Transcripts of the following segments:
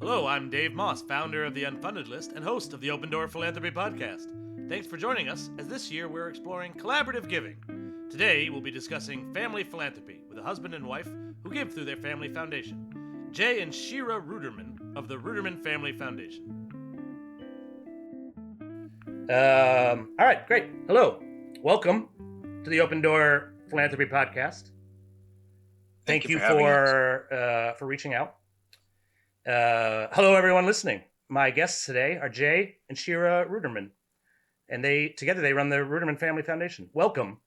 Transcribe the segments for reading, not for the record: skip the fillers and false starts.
Hello, I'm Dave Moss, founder of the Unfunded List and host of the Open Door Philanthropy Podcast. Thanks for joining us, as this year we're exploring collaborative giving. Today, we'll be discussing family philanthropy with a husband and wife who give through their family foundation, Jay and Shira Ruderman of the Ruderman Family Foundation. All right, great. Hello. Welcome to the Open Door Philanthropy Podcast. Thank you for reaching out. Hello, everyone listening. My guests today are Jay and Shira Ruderman, and together they run the Ruderman Family Foundation. Welcome.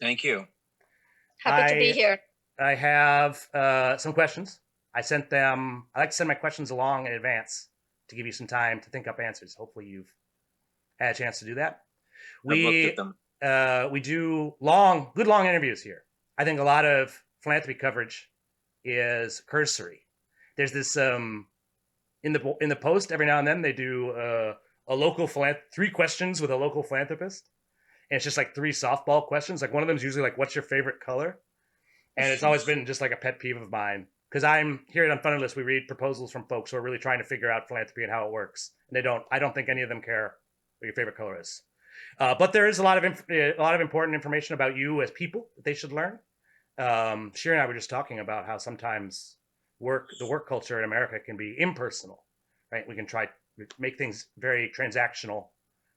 Thank you. Happy to be here. I have some questions. I like to send my questions along in advance to give you some time to think up answers. Hopefully you've had a chance to do that. I've looked at them. We do long interviews here. I think a lot of philanthropy coverage is cursory. There's this in the Post every now and then they do a local 3 questions with a local philanthropist, and it's just like 3 softball questions. Like one of them is usually like, "What's your favorite color?" And it's always been just like a pet peeve of mine because I'm here at Unfunded List. We read proposals from folks who are really trying to figure out philanthropy and how it works, and I don't think any of them care what your favorite color is. But there is a lot of important information about you as people that they should learn. Shira and I were just talking about how sometimes the work culture in America can be impersonal, right? We can try to make things very transactional,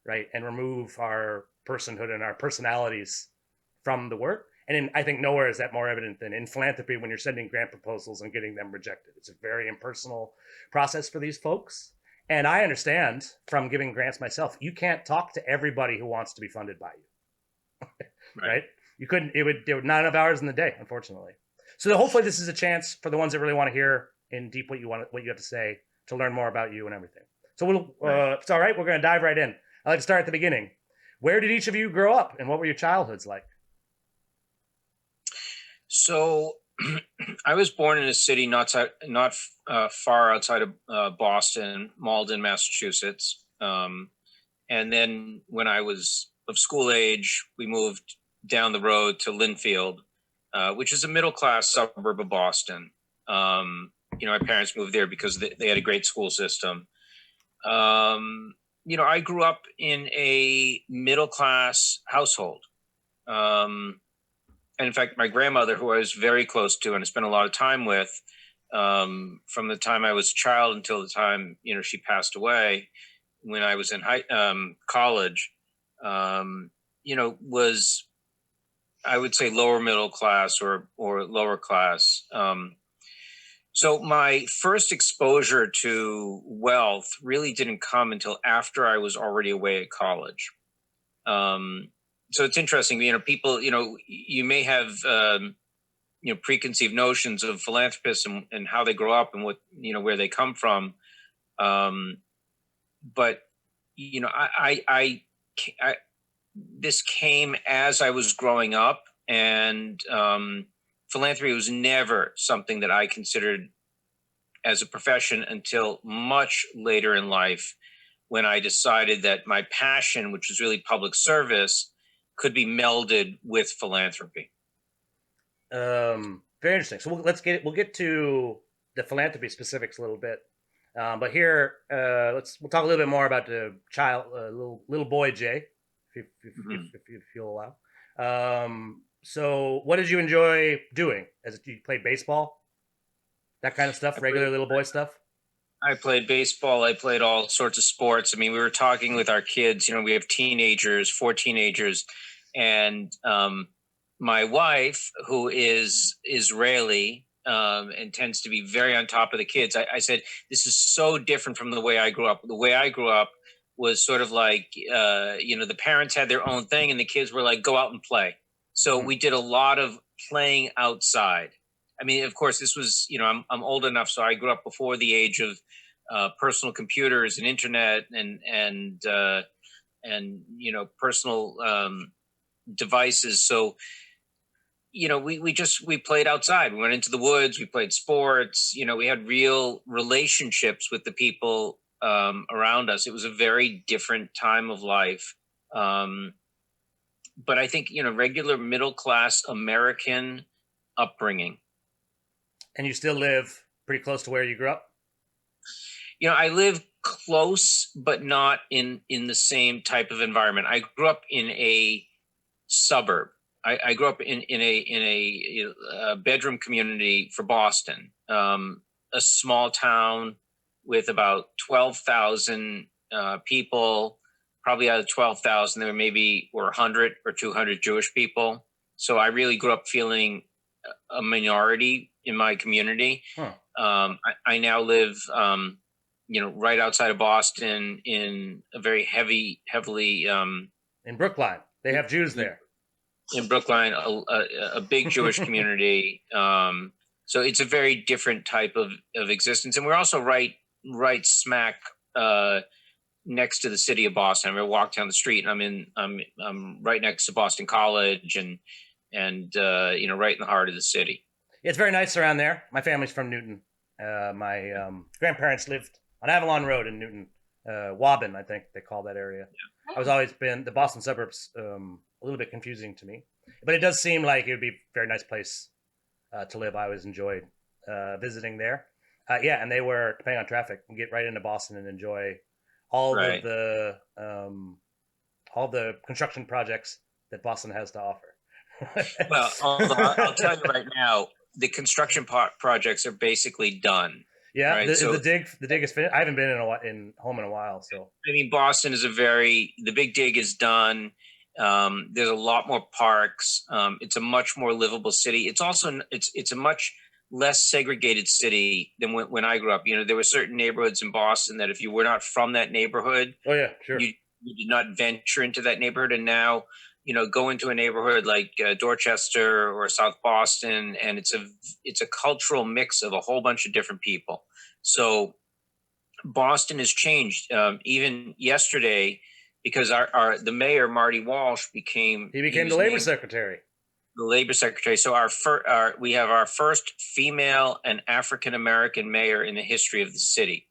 right? And remove our personhood and our personalities from the work. And I think nowhere is that more evident than in philanthropy when you're sending grant proposals and getting them rejected. It's a very impersonal process for these folks. And I understand from giving grants myself, you can't talk to everybody who wants to be funded by you, right? You couldn't, there were not enough hours in the day, unfortunately. So hopefully this is a chance for the ones that really want to hear in deep what you have to say, to learn more about you and everything. So if it's all right, we're going to dive right in. I'd like to start at the beginning. Where did each of you grow up, and what were your childhoods like? So I was born in a city not far outside of Boston, Malden, Massachusetts. And then when I was of school age, we moved down the road to Linfield, which is a middle-class suburb of Boston. My parents moved there because they had a great school system. I grew up in a middle-class household. And in fact, my grandmother, who I was very close to and I spent a lot of time with, from the time I was a child until the time, she passed away when I was in college, was, I would say, lower middle class or lower class. So my first exposure to wealth really didn't come until after I was already away at college. So it's interesting, people, you may have, preconceived notions of philanthropists and how they grow up and what, where they come from. But, this came as I was growing up, and philanthropy was never something that I considered as a profession until much later in life, when I decided that my passion, which was really public service, could be melded with philanthropy. Very interesting. So we'll get to the philanthropy specifics a little bit. But here, we'll talk a little bit more about the child, little boy Jay, if you'll allow. So what did you enjoy doing? You played baseball, that kind of stuff, regular little boy stuff? I played baseball. I played all sorts of sports. I mean, we were talking with our kids, we have 4 teenagers, and my wife, who is Israeli, and tends to be very on top of the kids. I said, this is so different from the way I grew up. The way I grew up was sort of like, the parents had their own thing and the kids were like, go out and play. So we did a lot of playing outside. I mean, of course, this was, I'm old enough, so I grew up before the age of personal computers and internet and personal devices. So, we played outside. We went into the woods. We played sports. We had real relationships with the people around us. It was a very different time of life. But I think, regular middle class American upbringing. And you still live pretty close to where you grew up? I live close, but not in the same type of environment. I grew up in a suburb. I grew up in a bedroom community for Boston, a small town with about 12,000 people. Probably out of 12,000, there were 100 or 200 Jewish people. So I really grew up feeling a minority in my community. Huh. I now live, right outside of Boston in a very heavily In Brookline, they have Jews there. in Brookline, a big Jewish community. So it's a very different type of existence, and we're also right smack next to the city of Boston. I walk down the street, and I'm right next to Boston College, and right in the heart of the city. It's very nice around there. My family's from Newton. My grandparents lived on Avalon Road in Newton, Waban, I think they call that area. Yeah. I was always been the Boston suburbs. A little bit confusing to me, but it does seem like it would be a very nice place to live. I always enjoyed visiting there. Yeah, and they were, depending on traffic, you get right into Boston and enjoy all Right. of all the construction projects that Boston has to offer. Well, although I'll tell you right now, the construction projects are basically done. Yeah, Right, the dig is finished. I haven't been in home in a while, so I mean, Boston is the big dig is done. There's a lot more parks. It's a much more livable city. It's also it's a much less segregated city than when I grew up. There were certain neighborhoods in Boston that if you were not from that neighborhood, oh yeah, sure. you did not venture into that neighborhood. And now, go into a neighborhood like Dorchester or South Boston, and it's a cultural mix of a whole bunch of different people. So Boston has changed. Even yesterday, because the mayor Marty Walsh became He became the labor secretary. The labor secretary. So we have our first female and African American mayor in the history of the city.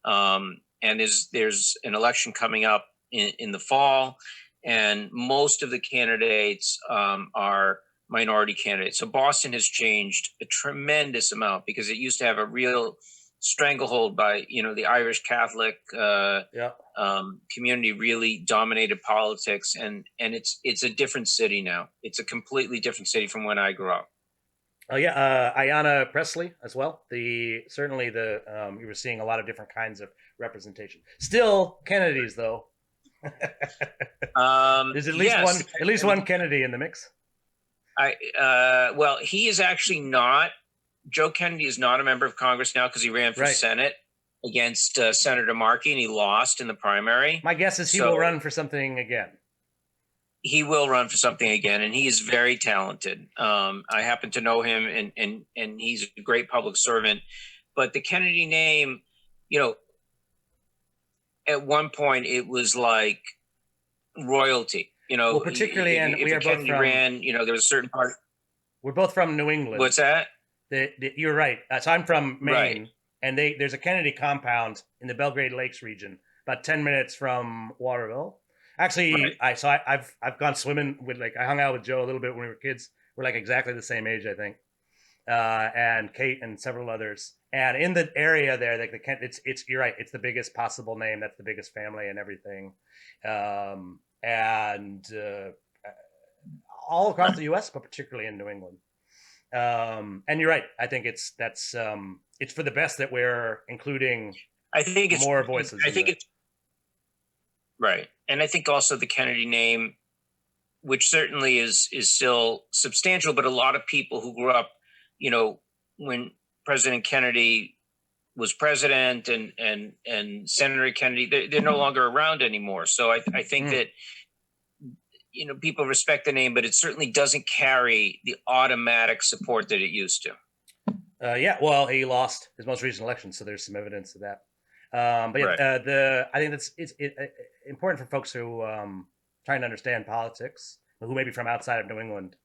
And there's an election coming up in the fall, and most of the candidates are minority candidates. So Boston has changed a tremendous amount because it used to have a real stranglehold by the Irish Catholic community really dominated politics, and it's a different city now. It's a completely different city from when I grew up. Oh yeah, Ayanna Pressley as well. You were seeing a lot of different kinds of representation. Still Kennedys though. There's at least one Kennedy in the mix. Well, he is actually not. Joe Kennedy is not a member of Congress now because he ran for Senate against Senator Markey, and he lost in the primary. My guess is he will run for something again. He will run for something again, and he is very talented. I happen to know him, and he's a great public servant. But the Kennedy name, at one point it was like royalty. Well, particularly, and if we are Kennedy both from. Ran, there was a certain part. We're both from New England. What's that? You're right. So I'm from Maine, Right. and there's a Kennedy compound in the Belgrade Lakes region, about 10 minutes from Waterville. Actually, Right. I've gone swimming with I hung out with Joe a little bit when we were kids. We're exactly the same age, I think, and Kate and several others. And in the area there, it's you're right. It's the biggest possible name. That's the biggest family and everything, and all across the U.S., but particularly in New England. And you're right. I think it's for the best that we're including. I think it's more voices. I think it's right, and I think also the Kennedy name, which certainly is still substantial, but a lot of people who grew up, when President Kennedy was president and Senator Kennedy, they're no longer around anymore. So I think that people respect the name, but it certainly doesn't carry the automatic support that it used to. Yeah, well, he lost his most recent election, so there's some evidence of that. But yeah, I think it's important for folks who trying to understand politics, who may be from outside of New England.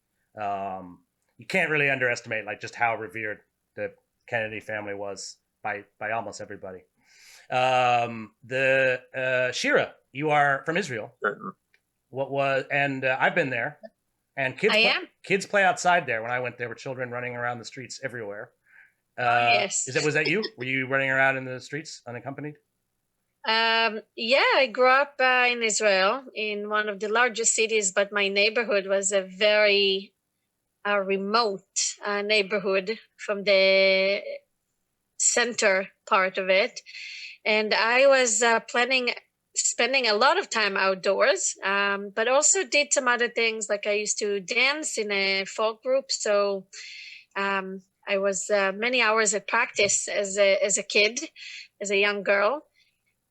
You can't really underestimate just how revered the Kennedy family was by almost everybody. Shira, you are from Israel. I've been there, and kids play outside there. When I went, there were children running around the streets everywhere. Yes. Was that you? Were you running around in the streets unaccompanied? Yeah, I grew up in Israel in one of the largest cities, but my neighborhood was a very remote neighborhood from the center part of it. And I was spending a lot of time outdoors, but also did some other things. Like I used to dance in a folk group. So I was many hours at practice as a kid, as a young girl,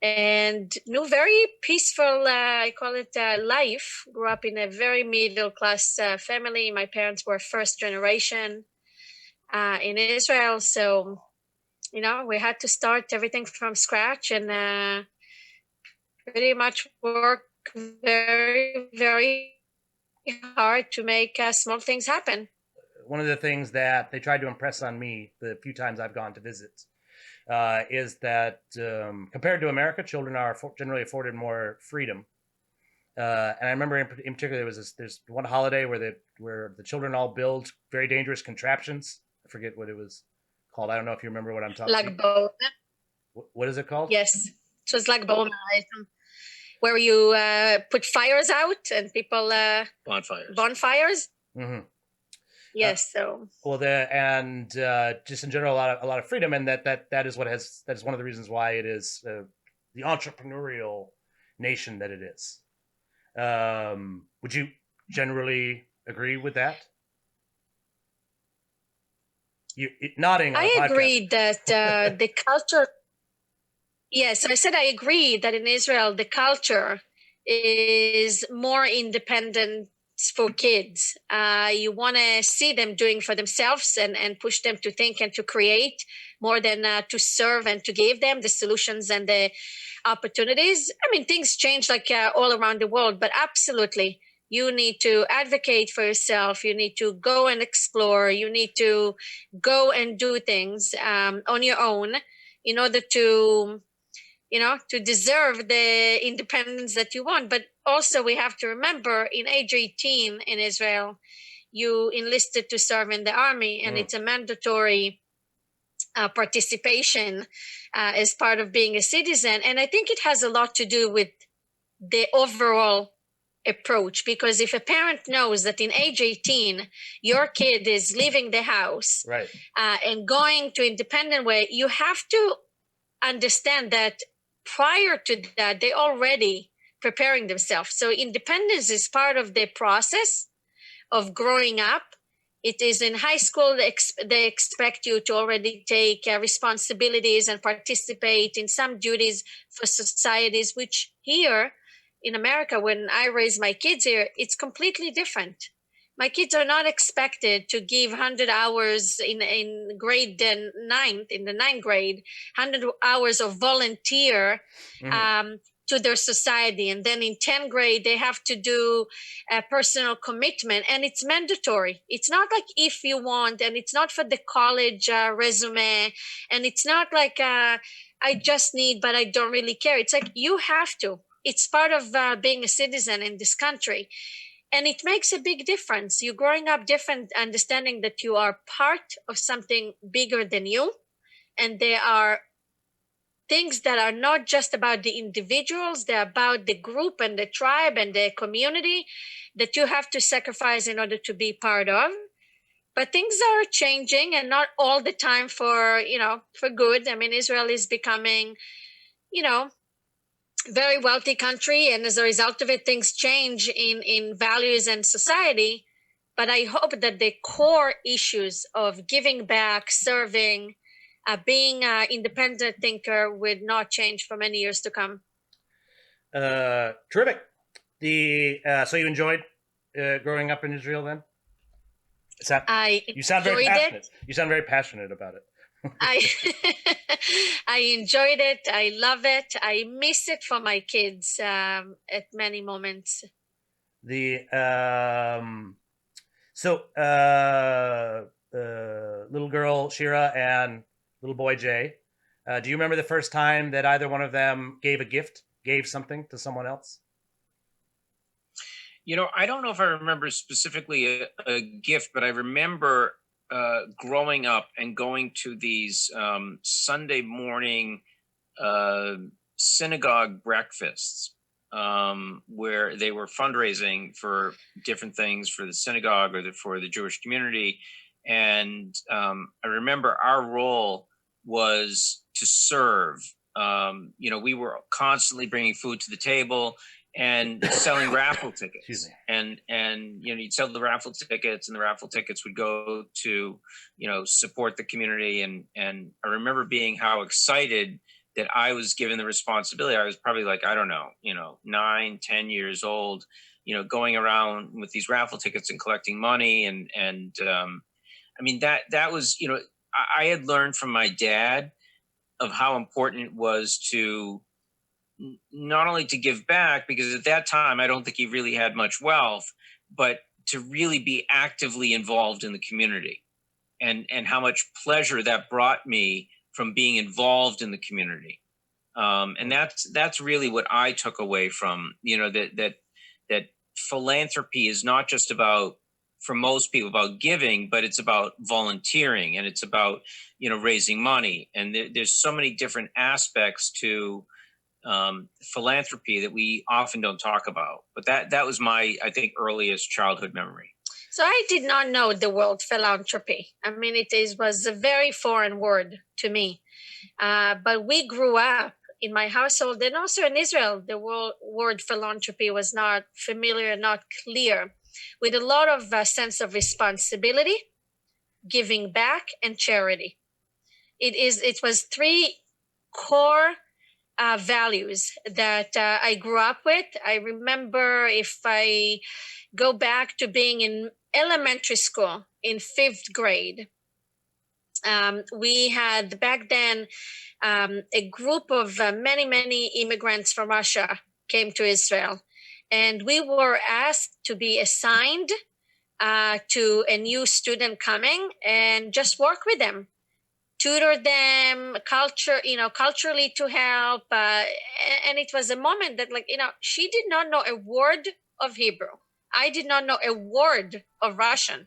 and knew very peaceful, I call it life. Grew up in a very middle class family. My parents were first generation in Israel. So, we had to start everything from scratch and pretty much work very, very hard to make small things happen. One of the things that they tried to impress on me the few times I've gone to visit is that compared to America, children are generally afforded more freedom. And I remember in particular there's one holiday where the children all build very dangerous contraptions. I forget what it was called. I don't know if you remember what I'm talking. Lag BaOmer. What is it called? Yes, it was Lag BaOmer, where you put fires out and people bonfires. Mm-hmm. Yes. So well, just in general, a lot of freedom, and that is one of the reasons why it is the entrepreneurial nation that it is. Would you generally agree with that? Nodding. I agree that the culture. Yes, I said I agree that in Israel the culture is more independent for kids. You want to see them doing for themselves and push them to think and to create more than to serve and to give them the solutions and the opportunities. I mean, things change like all around the world, but absolutely, you need to advocate for yourself. You need to go and explore. You need to go and do things on your own in order to deserve the independence that you want. But also we have to remember in age 18 in Israel, you enlisted to serve in the army, and it's a mandatory participation as part of being a citizen. And I think it has a lot to do with the overall approach, because if a parent knows that in age 18 your kid is leaving the house, right, and going to independent way, you have to understand that prior to that they already preparing themselves. So independence is part of the process of growing up. It is in high school they expect you to already take responsibilities and participate in some duties for societies, which here in America, when I raise my kids here, it's completely different. My kids are not expected to give 100 hours in grade ninth, in the ninth grade, 100 hours of volunteer to their society. And then in 10th grade, they have to do a personal commitment, and it's mandatory. It's not like if you want, and it's not for the college resume. And it's not like I just need, but I don't really care. It's like you have to. It's part of being a citizen in this country. And it makes a big difference. You're growing up different, understanding that you are part of something bigger than you. And there are things that are not just about the individuals, they're about the group and the tribe and the community that you have to sacrifice in order to be part of. But things are changing, and not all the time for good. I mean, Israel is becoming, very wealthy country, and as a result of it, things change in values and society. But I hope that the core issues of giving back, serving, being an independent thinker would not change for many years to come. Terrific. So you enjoyed growing up in Israel then? You sound very passionate. You sound very passionate about it. I enjoyed it. I love it. I miss it for my kids at many moments. Little girl Shira and little boy Jay, do you remember the first time that either one of them gave something to someone else? I don't know if I remember specifically a gift, but I remember growing up and going to these Sunday morning synagogue breakfasts where they were fundraising for different things for the synagogue or for the Jewish community. And I remember our role was to serve. We were constantly bringing food to the table and selling raffle tickets. And you'd sell the raffle tickets, and the raffle tickets would go to support the community. And I remember being how excited that I was given the responsibility. I was probably like, I don't know, 9, 10 years old, going around with these raffle tickets and collecting money. And I mean, that was, I had learned from my dad of how important it was to not only to give back, because at that time, I don't think he really had much wealth, but to really be actively involved in the community, and how much pleasure that brought me from being involved in the community. And that's really what I took away from, that philanthropy is not just about, for most people, about giving, but it's about volunteering, and it's about, raising money. And there's so many different aspects to philanthropy that we often don't talk about. But that was my, I think, earliest childhood memory. So I did not know the word philanthropy. I mean, was a very foreign word to me. But we grew up in my household, and also in Israel, the word philanthropy was not familiar, not clear, with a lot of sense of responsibility, giving back, and charity. It was 3 core values that I grew up with. I remember, if I go back to being in elementary school in 5th grade, we had back then a group of many immigrants from Russia came to Israel, and we were asked to be assigned to a new student coming and just work with them, tutor them, culturally to help. And it was a moment that, she did not know a word of Hebrew. I did not know a word of Russian.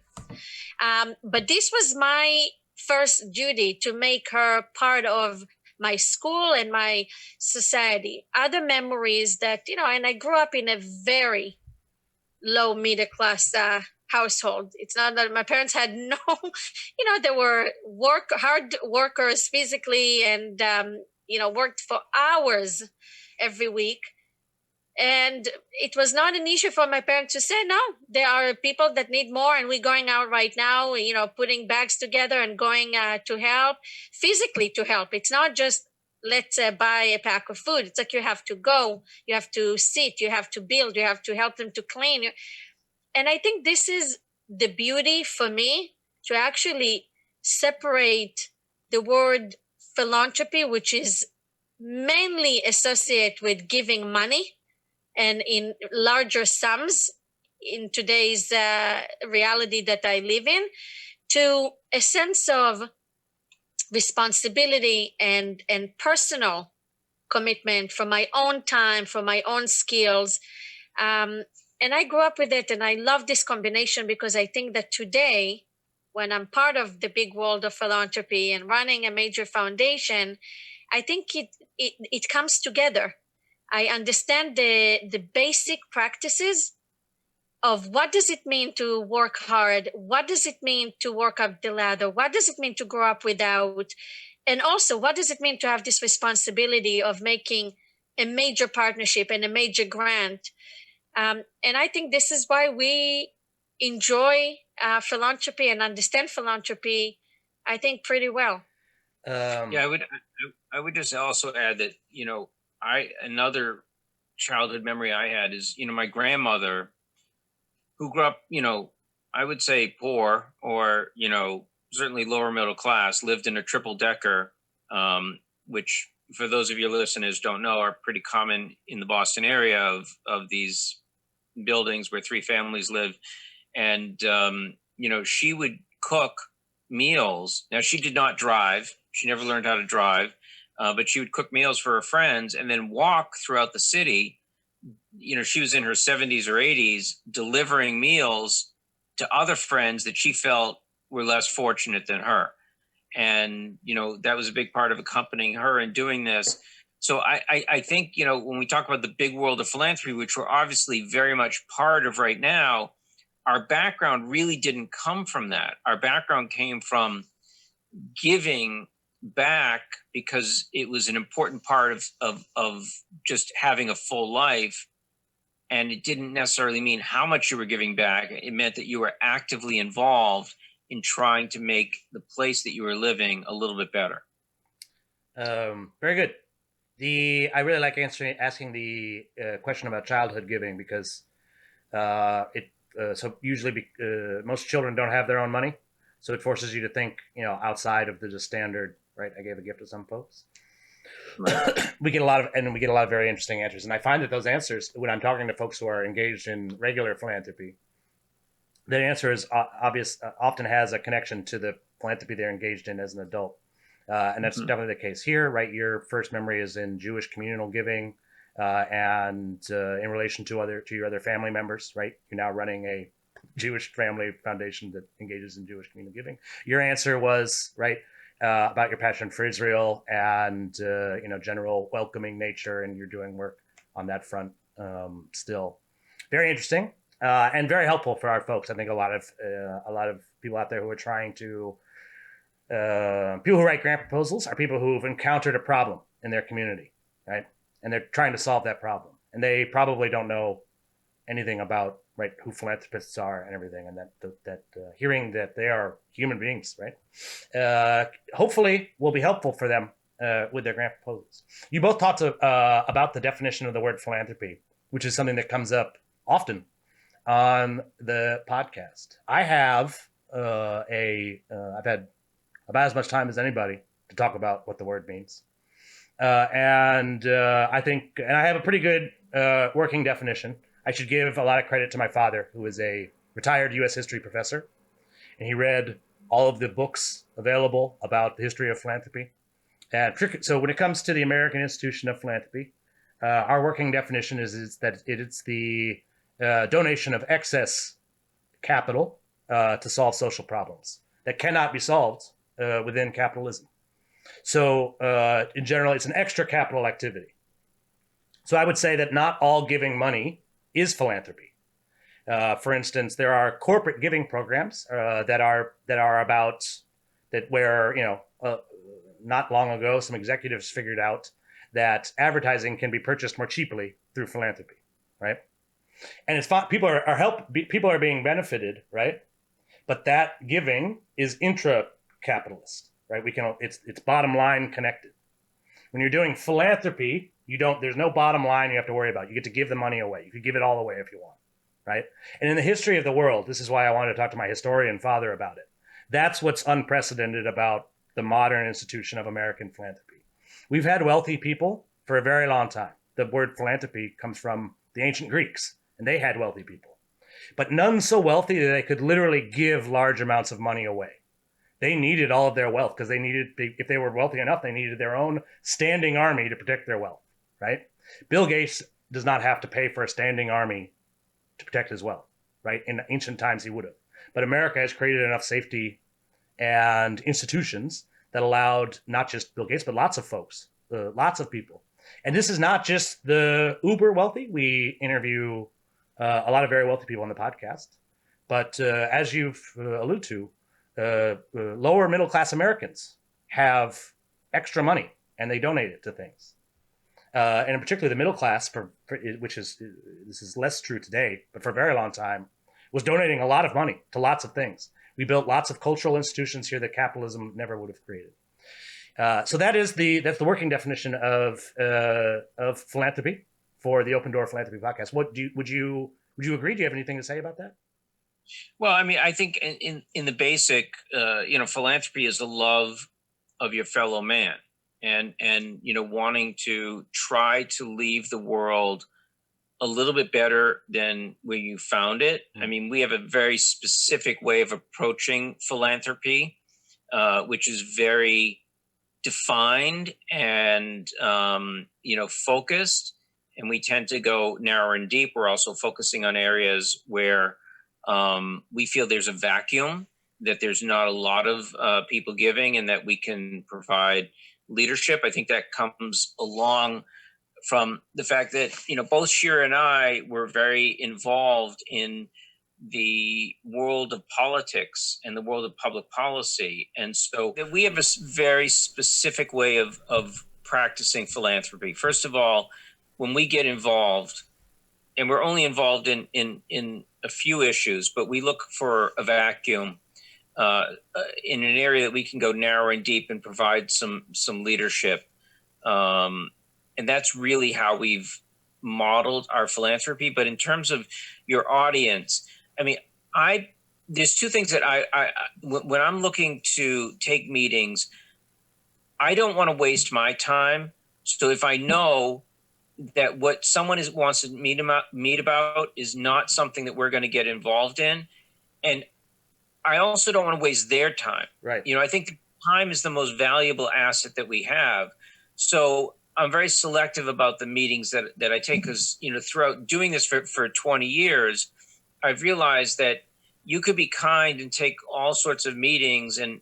But this was my first duty, to make her part of my school and my society. Other memories that, and I grew up in a very low middle class household. It's not that my parents had no, they were hard workers physically, and, worked for hours every week. And it was not an issue for my parents to say, no, there are people that need more, and we're going out right now, putting bags together and going to help, physically to help. It's not just, let's buy a pack of food. It's like you have to go, you have to sit, you have to build, you have to help them to clean. And I think this is the beauty for me, to actually separate the word philanthropy, which is mainly associated with giving money, and in larger sums in today's reality that I live in, to a sense of responsibility and personal commitment for my own time, for my own skills. And I grew up with it, and I love this combination, because I think that today, when I'm part of the big world of philanthropy and running a major foundation, I think it comes together. I understand the basic practices of what does it mean to work hard? What does it mean to work up the ladder? What does it mean to grow up without? And also, what does it mean to have this responsibility of making a major partnership and a major grant? And I think this is why we enjoy philanthropy and understand philanthropy, I think, pretty well. I would just also add that, another childhood memory I had is, my grandmother, who grew up, I would say poor, or, certainly lower middle class, lived in a triple decker, which, for those of your listeners don't know, are pretty common in the Boston area of these buildings where 3 families live. And, she would cook meals. Now, she did not drive. She never learned how to drive. But she would cook meals for her friends and then walk throughout the city. She was in her 70s or 80s, delivering meals to other friends that she felt were less fortunate than her. And, that was a big part of accompanying her in doing this. So I think, when we talk about the big world of philanthropy, which we're obviously very much part of right now, our background really didn't come from that. Our background came from giving back because it was an important part of just having a full life. And it didn't necessarily mean how much you were giving back. It meant that you were actively involved in trying to make the place that you were living a little bit better. Very good. I really like asking the question about childhood giving because so usually most children don't have their own money, so it forces you to think outside of the just standard. Right, I gave a gift to some folks. Right. we get a lot of very interesting answers, and I find that those answers, when I'm talking to folks who are engaged in regular philanthropy, the answer is obvious. Often has a connection to the philanthropy they're engaged in as an adult. And that's definitely the case here, right? Your first memory is in Jewish communal giving, and in relation to your other family members, right? You're now running a Jewish family foundation that engages in Jewish communal giving. Your answer was right about your passion for Israel and general welcoming nature, and you're doing work on that front still. Very interesting and very helpful for our folks. I think a lot of people out there who are trying to. People who write grant proposals are people who've encountered a problem in their community, right? And they're trying to solve that problem. And they probably don't know anything about who philanthropists are and everything. And that hearing that they are human beings, right? Hopefully will be helpful for them with their grant proposals. You both talked about the definition of the word philanthropy, which is something that comes up often on the podcast. I have I've had about as much time as anybody to talk about what the word means. I think I have a pretty good working definition. I should give a lot of credit to my father, who is a retired U.S. history professor. And he read all of the books available about the history of philanthropy. And so when it comes to the American Institution of Philanthropy, our working definition is that it's the donation of excess capital to solve social problems that cannot be solved within capitalism. So in general, it's an extra capital activity. So I would say that not all giving money is philanthropy. For instance, there are corporate giving programs that are about that where not long ago some executives figured out that advertising can be purchased more cheaply through philanthropy, right? And it's fine. People are being benefited, right? But that giving is intra-capitalist, right? It's bottom line connected. When you're doing philanthropy, there's no bottom line you have to worry about. You get to give the money away. You could give it all away if you want, right? And in the history of the world, this is why I wanted to talk to my historian father about it. That's what's unprecedented about the modern institution of American philanthropy. We've had wealthy people for a very long time. The word philanthropy comes from the ancient Greeks, and they had wealthy people. But none so wealthy that they could literally give large amounts of money away. They needed all of their wealth because if they were wealthy enough, they needed their own standing army to protect their wealth, right? Bill Gates does not have to pay for a standing army to protect his wealth, right? In ancient times, he would have. But America has created enough safety and institutions that allowed not just Bill Gates, but lots of folks, lots of people. And this is not just the uber wealthy. We interview a lot of very wealthy people on the podcast. But as you've alluded to, lower middle class Americans have extra money and they donate it to things. And in particular, the middle class, this is less true today, but for a very long time, was donating a lot of money to lots of things. We built lots of cultural institutions here that capitalism never would have created. So that's the working definition of philanthropy for the Open Door Philanthropy podcast. Would you agree? Do you have anything to say about that? Well, I mean, I think in the basic, philanthropy is the love of your fellow man, and wanting to try to leave the world a little bit better than where you found it. Mm-hmm. I mean, we have a very specific way of approaching philanthropy, which is very defined and focused, and we tend to go narrow and deep. We're also focusing on areas where we feel there's a vacuum that there's not a lot of people giving, and that we can provide leadership. I think that comes along from the fact that, both Shira and I were very involved in the world of politics and the world of public policy. And so we have a very specific way of practicing philanthropy. First of all, when we get involved, and we're only involved in a few issues, but we look for a vacuum in an area that we can go narrow and deep and provide some leadership. And that's really how we've modeled our philanthropy. But in terms of your audience, I mean, there's two things that when I'm looking to take meetings, I don't want to waste my time. So if I know that what someone wants to meet about is not something that we're going to get involved in, and I also don't want to waste their time. Right. I think time is the most valuable asset that we have. So I'm very selective about the meetings that I take, because, throughout doing this for 20 years, I've realized that you could be kind and take all sorts of meetings and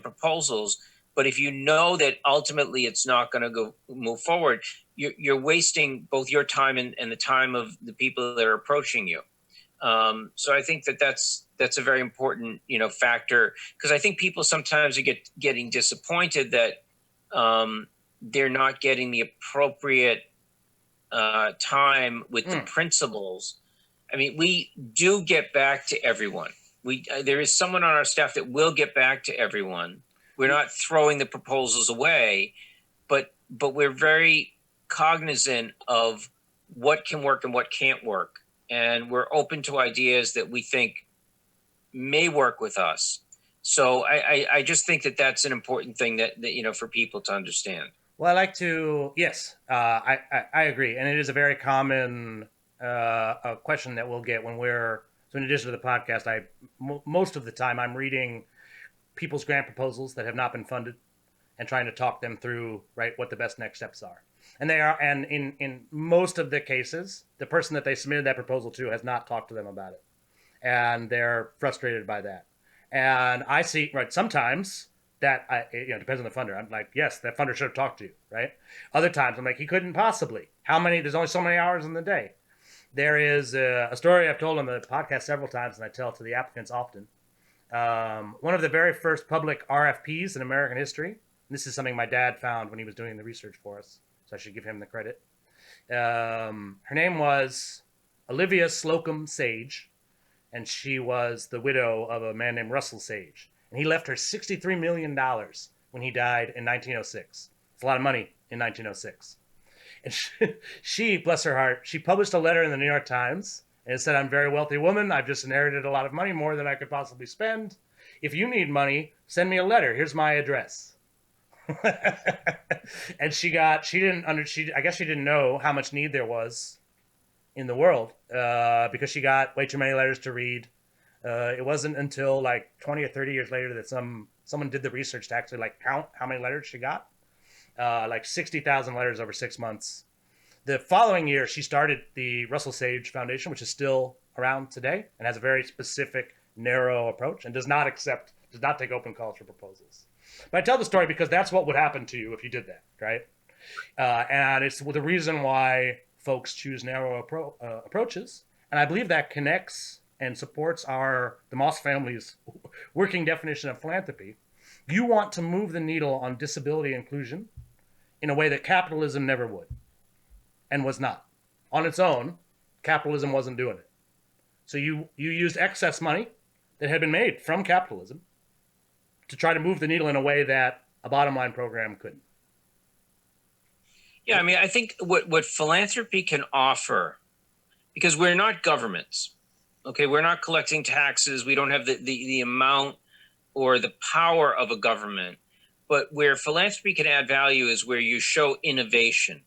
proposals, but if you know that ultimately it's not going to move forward, you're wasting both your time and the time of the people that are approaching you. So I think that's a very important, factor, because I think people sometimes are getting disappointed that they're not getting the appropriate time with the principals. I mean, we do get back to everyone. There is someone on our staff that will get back to everyone. We're not throwing the proposals away, but we're very cognizant of what can work and what can't work. And we're open to ideas that we think may work with us. So I just think that that's an important thing that for people to understand. Well, I like to, yes, I agree. And it is a very common a question that we'll get when so in addition to the podcast, most of the time I'm reading people's grant proposals that have not been funded and trying to talk them through, right, what the best next steps are. And in most of the cases, the person that they submitted that proposal to has not talked to them about it. And they're frustrated by that. And I see, right, sometimes that, depends on the funder. I'm like, yes, that funder should have talked to you, right? Other times I'm like, he couldn't possibly. There's only so many hours in the day. There is a story I've told on the podcast several times, and I tell to the applicants often. One of the very first public RFPs in American history, and this is something my dad found when he was doing the research for us, so I should give him the credit. Her name was Olivia Slocum Sage, and she was the widow of a man named Russell Sage. And he left her $63 million when he died in 1906. It's a lot of money in 1906. And she, bless her heart, she published a letter in the New York Times, and it said, "I'm a very wealthy woman. I've just inherited a lot of money, more than I could possibly spend. If you need money, send me a letter. Here's my address." And I guess she didn't know how much need there was in the world, because she got way too many letters to read. It wasn't until like 20 or 30 years later that someone did the research to actually like count how many letters she got. Like 60,000 letters over 6 months. The following year, she started the Russell Sage Foundation, which is still around today and has a very specific, narrow approach and does not take open calls for proposals. But I tell the story because that's what would happen to you if you did that, right? And it's the reason why folks choose narrow approaches. And I believe that connects and supports the Moss family's working definition of philanthropy. You want to move the needle on disability inclusion in a way that capitalism never would and was not. On its own, capitalism wasn't doing it. So you used excess money that had been made from capitalism to try to move the needle in a way that a bottom line program couldn't. Yeah, I mean, I think what philanthropy can offer, because we're not governments, okay? We're not collecting taxes. We don't have the amount or the power of a government. But where philanthropy can add value is where you show innovation.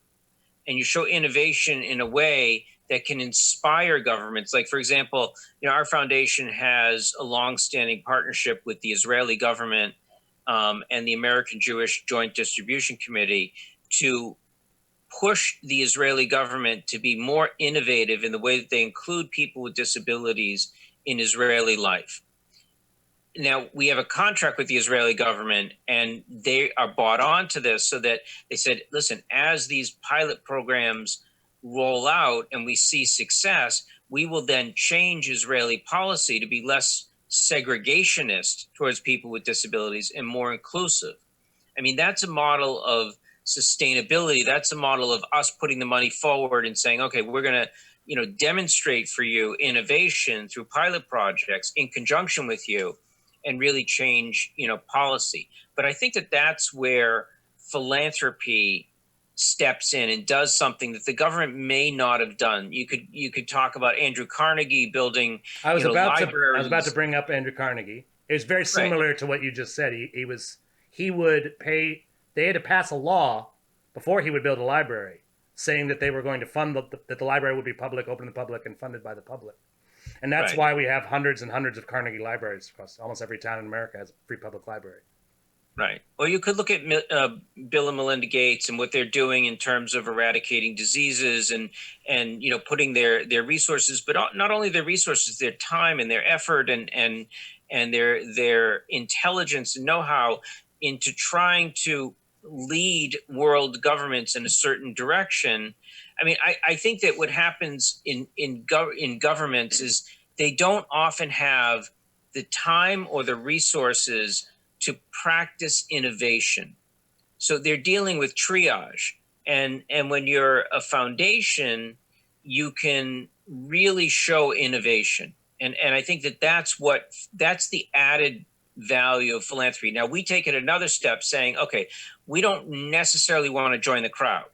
And you show innovation in a way that can inspire governments. Like, for example, our foundation has a longstanding partnership with the Israeli government and the American Jewish Joint Distribution Committee to push the Israeli government to be more innovative in the way that they include people with disabilities in Israeli life. now we have a contract with the Israeli government, and they are bought on to this, so that they said, listen, as these pilot programs roll out and we see success, we will then change Israeli policy to be less segregationist towards people with disabilities and more inclusive. I mean, that's a model of sustainability. That's a model of us putting the money forward and saying, okay, we're going to, demonstrate for you innovation through pilot projects in conjunction with you, and really change, policy. But I think that that's where philanthropy steps in and does something that the government may not have done. You could talk about Andrew Carnegie building, I was about libraries. to bring up Andrew Carnegie. It was very Right. similar to what you just said. He would pay. They had to pass a law before he would build a library, saying that they were going to fund that the library would be public, open to the public, and funded by the public. And that's Right. why we have hundreds and hundreds of Carnegie libraries across almost every town in America has a free public library. Right. Well, you could look at Bill and Melinda Gates and what they're doing in terms of eradicating diseases and putting their resources, but not only their resources, their time and their effort and their intelligence and know-how into trying to lead world governments in a certain direction. I mean, I think that what happens in governments is they don't often have the time or the resources to practice innovation. So they're dealing with triage. And when you're a foundation, you can really show innovation. And I think that that's the added value of philanthropy. Now we take it another step, saying, okay, we don't necessarily want to join the crowd.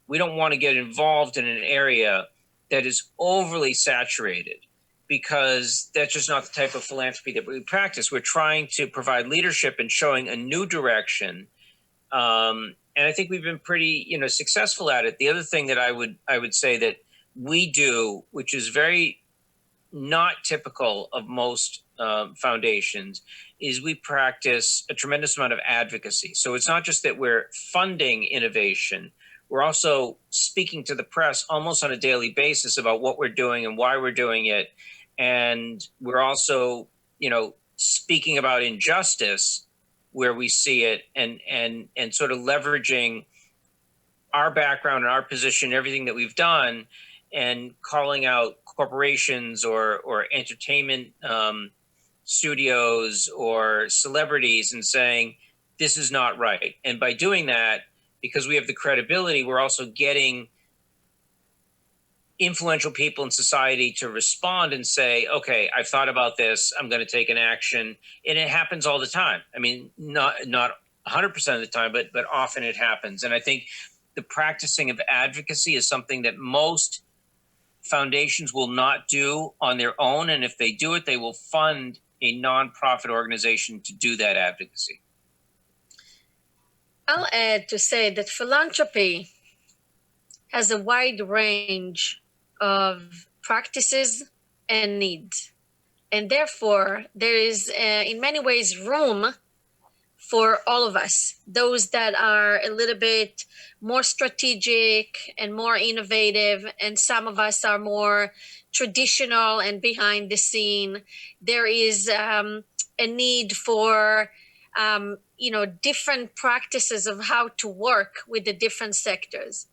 We don't want to get involved in an area that is overly saturated, because that's just not the type of philanthropy that we practice. We're trying to provide leadership and showing a new direction. And I think we've been pretty, successful at it. The other thing that I would say that we do, which is very not typical of most foundations, is we practice a tremendous amount of advocacy. So it's not just that we're funding innovation, we're also speaking to the press almost on a daily basis about what we're doing and why we're doing it. And we're also, speaking about injustice where we see it, and sort of leveraging our background and our position, everything that we've done, and calling out corporations or entertainment studios or celebrities and saying, this is not right. And by doing that, because we have the credibility, we're also getting influential people in society to respond and say, okay, I've thought about this, I'm going to take an action. And it happens all the time. I mean, not 100% of the time, but often it happens. And I think the practicing of advocacy is something that most foundations will not do on their own. And if they do it, they will fund a nonprofit organization to do that advocacy. I'll add to say that philanthropy has a wide range of practices and needs. And therefore, there is, in many ways, room for all of us, those that are a little bit more strategic and more innovative, and some of us are more traditional and behind the scene. There is a need for different practices of how to work with the different sectors.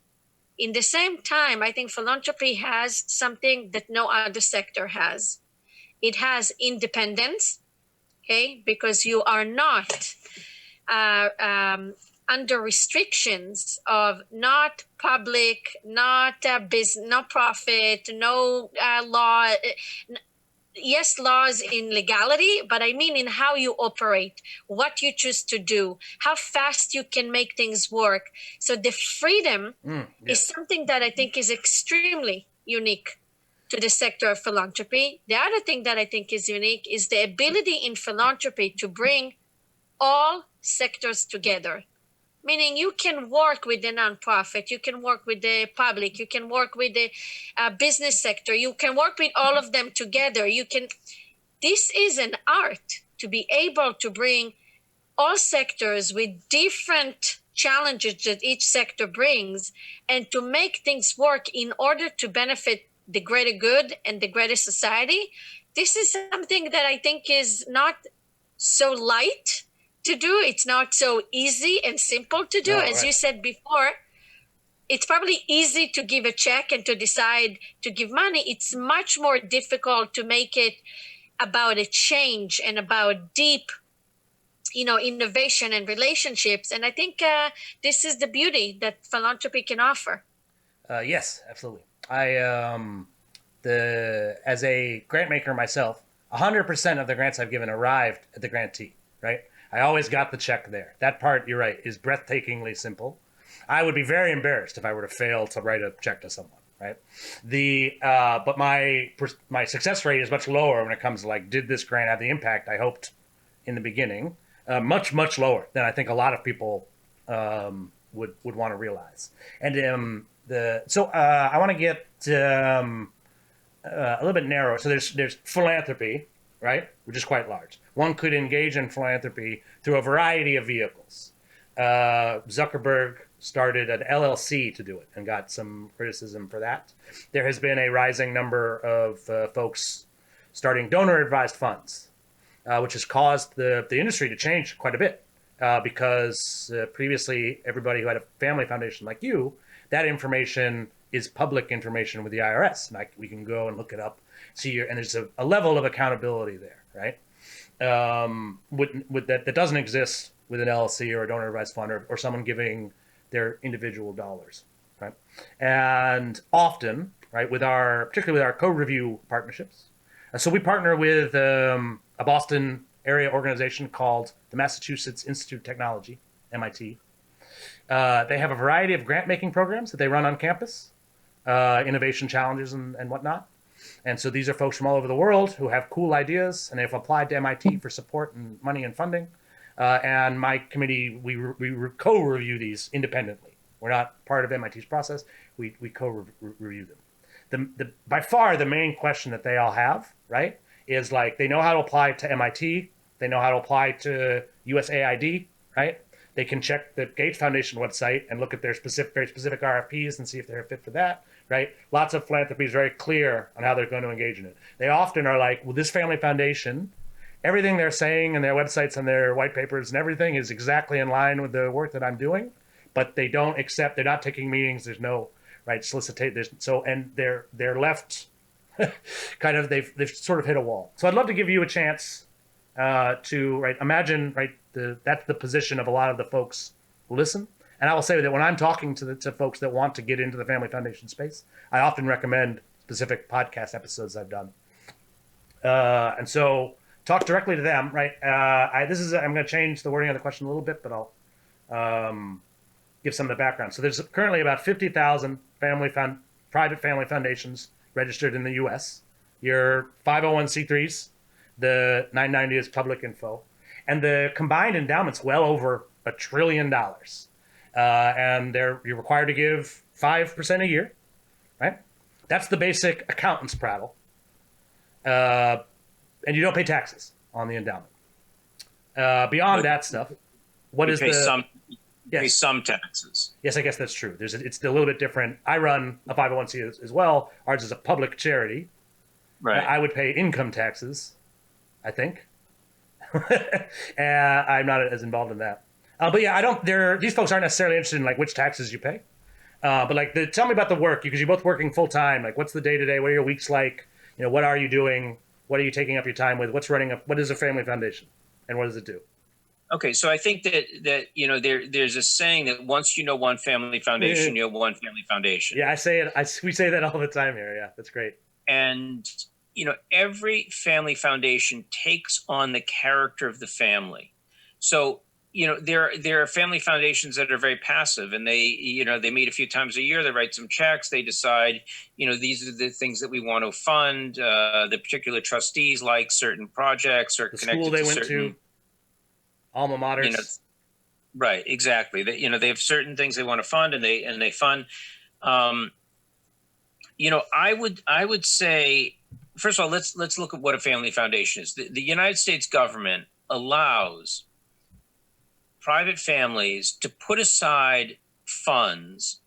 In the same time, I think philanthropy has something that no other sector has. It has independence, okay, because you are not under restrictions of not public, not business, not profit, no law. Yes, laws in legality, but I mean in how you operate, what you choose to do, how fast you can make things work. So the freedom is something that I think is extremely unique to the sector of philanthropy. The other thing that I think is unique is the ability in philanthropy to bring all sectors together. Meaning you can work with the nonprofit, you can work with the public, you can work with the business sector, you can work with all of them together. This is an art, to be able to bring all sectors with different challenges that each sector brings, and to make things work in order to benefit the greater good and the greater society. This is something that I think is not so light to do. It's not so easy and simple to do. No, As right. you said before, it's probably easy to give a check and to decide to give money. It's much more difficult to make it about a change and about deep, innovation and relationships. And I think this is the beauty that philanthropy can offer. Yes, absolutely. As a grant maker myself, 100% of the grants I've given arrived at the grantee, right? I always got the check there. That part, you're right, is breathtakingly simple. I would be very embarrassed if I were to fail to write a check to someone, right? But my success rate is much lower when it comes to like, did this grant have the impact I hoped in the beginning? Much lower than I think a lot of people would want to realize. And I want to get a little bit narrow. So there's philanthropy, right, which is quite large. One could engage in philanthropy through a variety of vehicles. Zuckerberg started an LLC to do it and got some criticism for that. There has been a rising number of folks starting donor-advised funds, which has caused the industry to change quite a bit because previously everybody who had a family foundation like you, that information is public information with the IRS. And we can go and look it up, and there's a level of accountability there, right? That doesn't exist with an LLC or a donor advised fund or someone giving their individual dollars, right? And often, right, particularly with our co-review partnerships. So we partner with a Boston area organization called the Massachusetts Institute of Technology, MIT. They have a variety of grant-making programs that they run on campus, innovation challenges and whatnot. And so these are folks from all over the world who have cool ideas, and they've applied to MIT for support and money and funding. And my committee, we co-review these independently. We're not part of MIT's process. We co-review them. By far, the main question that they all have, right, is like they know how to apply to MIT. They know how to apply to USAID, right? They can check the Gates Foundation website and look at their very specific RFPs and see if they're a fit for that, right? Lots of philanthropy is very clear on how they're going to engage in it. They often are like, well, this family foundation, everything they're saying in their websites and their white papers and everything is exactly in line with the work that I'm doing, but they don't accept, they're not taking meetings, there's no, right, and they're left kind of, they've sort of hit a wall. So I'd love to give you a chance to, right, imagine, right, that's the position of a lot of the folks who listen. And I will say that when I'm talking to folks that want to get into the family foundation space, I often recommend specific podcast episodes I've done. And so talk directly to them, right? I'm going to change the wording of the question a little bit, but I'll give some of the background. So there's currently about 50,000 private family foundations registered in the U.S. Your 501c3s, the 990 is public info. And the combined endowment's well over $1 trillion. And you're required to give 5% a year, right? That's the basic accountant's prattle. And you don't pay taxes on the endowment. Beyond that stuff, you pay some taxes. Yes, I guess that's true. It's a little bit different. I run a 501c as well. Ours is a public charity. Right. I would pay income taxes, I think. I'm not as involved in that. But yeah, these folks aren't necessarily interested in like which taxes you pay. But like, tell me about the work, because you're both working full time. Like, what's the day to day? What are your weeks like? What are you doing? What are you taking up your time with? What is a family foundation, and what does it do? Okay, so I think that there's a saying that once you know one family foundation, you know one family foundation. Yeah, I say it. We say that all the time here. Yeah, that's great. And every family foundation takes on the character of the family. So there are family foundations that are very passive, and they meet a few times a year. They write some checks. They decide these are the things that we want to fund. The particular trustees like certain projects or the connected school they to went certain to, alma maters. Right, exactly. They have certain things they want to fund, and they fund. I would say, first of all, let's look at what a family foundation is. The United States government allows private families to put aside funds